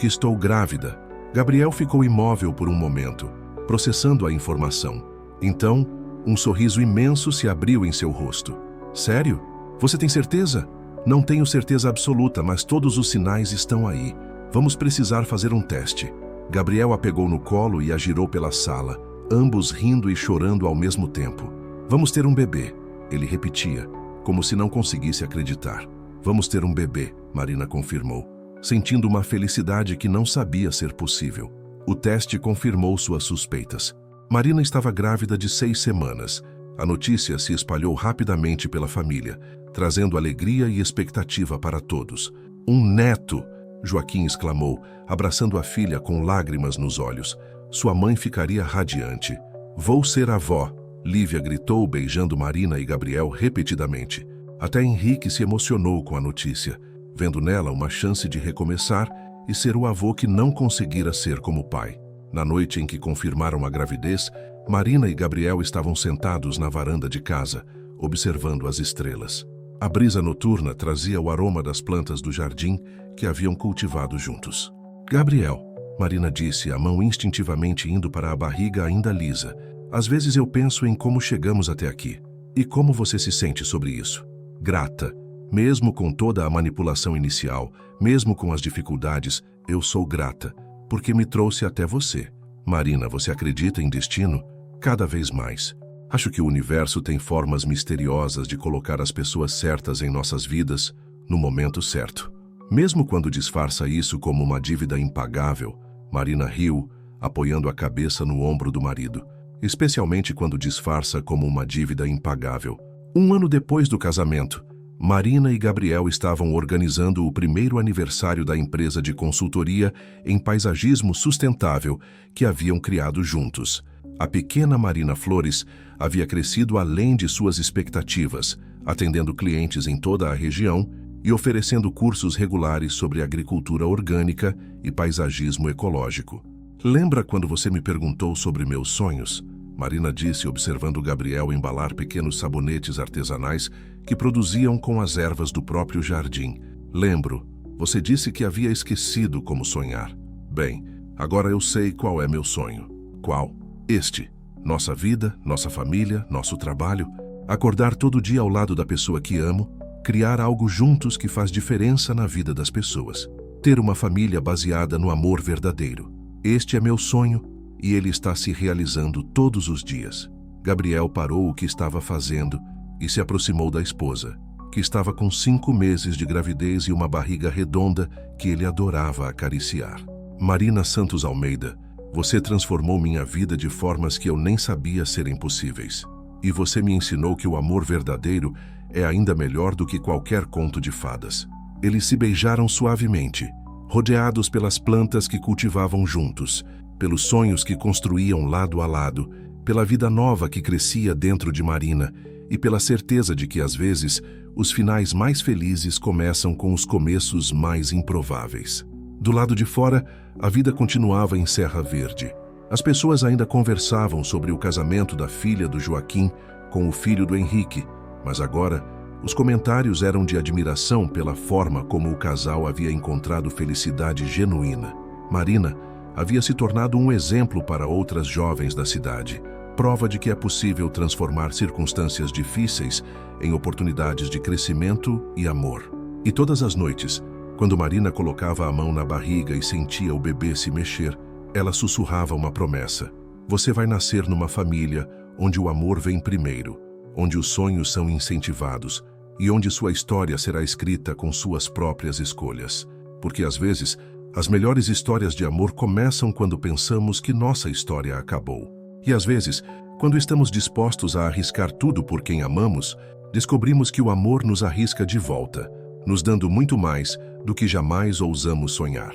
Speaker 1: estou grávida. Gabriel ficou imóvel por um momento, processando a informação. Então, um sorriso imenso se abriu em seu rosto. Sério? Você tem certeza? Não tenho certeza absoluta, mas todos os sinais estão aí. Vamos precisar fazer um teste. Gabriel a pegou no colo e a girou pela sala, ambos rindo e chorando ao mesmo tempo. Vamos ter um bebê, ele repetia, como se não conseguisse acreditar. Vamos ter um bebê, Marina confirmou, sentindo uma felicidade que não sabia ser possível. O teste confirmou suas suspeitas. Marina estava grávida de 6 semanas. A notícia se espalhou rapidamente pela família, trazendo alegria e expectativa para todos. Um neto! Joaquim exclamou, abraçando a filha com lágrimas nos olhos. Sua mãe ficaria radiante. Vou ser avó! Lívia gritou, beijando Marina e Gabriel repetidamente. Até Henrique se emocionou com a notícia, vendo nela uma chance de recomeçar e ser o avô que não conseguira ser como pai. Na noite em que confirmaram a gravidez, Marina e Gabriel estavam sentados na varanda de casa, observando as estrelas. A brisa noturna trazia o aroma das plantas do jardim que haviam cultivado juntos. Gabriel, Marina disse, a mão instintivamente indo para a barriga ainda lisa. Às vezes eu penso em como chegamos até aqui. E como você se sente sobre isso? Grata. Mesmo com toda a manipulação inicial, mesmo com as dificuldades, eu sou grata, porque me trouxe até você. Marina, você acredita em destino? Cada vez mais. Acho que o universo tem formas misteriosas de colocar as pessoas certas em nossas vidas no momento certo. Mesmo quando disfarça isso como uma dívida impagável, Marina riu, apoiando a cabeça no ombro do marido, especialmente quando disfarça como uma dívida impagável. 1 ano depois do casamento, Marina e Gabriel estavam organizando o primeiro aniversário da empresa de consultoria em paisagismo sustentável que haviam criado juntos. A pequena Marina Flores havia crescido além de suas expectativas, atendendo clientes em toda a região e oferecendo cursos regulares sobre agricultura orgânica e paisagismo ecológico. Lembra quando você me perguntou sobre meus sonhos? Marina disse, observando Gabriel embalar pequenos sabonetes artesanais que produziam com as ervas do próprio jardim. Lembro, você disse que havia esquecido como sonhar. Bem, agora eu sei qual é meu sonho. Qual? Este. Nossa vida, nossa família, nosso trabalho. Acordar todo dia ao lado da pessoa que amo. Criar algo juntos que faz diferença na vida das pessoas. Ter uma família baseada no amor verdadeiro. Este é meu sonho e ele está se realizando todos os dias. Gabriel parou o que estava fazendo e se aproximou da esposa, que estava com 5 meses de gravidez e uma barriga redonda que ele adorava acariciar. Marina Santos Almeida, você transformou minha vida de formas que eu nem sabia serem possíveis. E você me ensinou que o amor verdadeiro é ainda melhor do que qualquer conto de fadas. Eles se beijaram suavemente, rodeados pelas plantas que cultivavam juntos, pelos sonhos que construíam lado a lado, pela vida nova que crescia dentro de Marina e pela certeza de que, às vezes, os finais mais felizes começam com os começos mais improváveis. Do lado de fora, a vida continuava em Serra Verde. As pessoas ainda conversavam sobre o casamento da filha do Joaquim com o filho do Henrique, mas agora os comentários eram de admiração pela forma como o casal havia encontrado felicidade genuína. Marina havia se tornado um exemplo para outras jovens da cidade, prova de que é possível transformar circunstâncias difíceis em oportunidades de crescimento e amor. E todas as noites, quando Marina colocava a mão na barriga e sentia o bebê se mexer, ela sussurrava uma promessa. Você vai nascer numa família onde o amor vem primeiro, onde os sonhos são incentivados e onde sua história será escrita com suas próprias escolhas. Porque às vezes, as melhores histórias de amor começam quando pensamos que nossa história acabou. E às vezes, quando estamos dispostos a arriscar tudo por quem amamos, descobrimos que o amor nos arrisca de volta, nos dando muito mais do que jamais ousamos sonhar.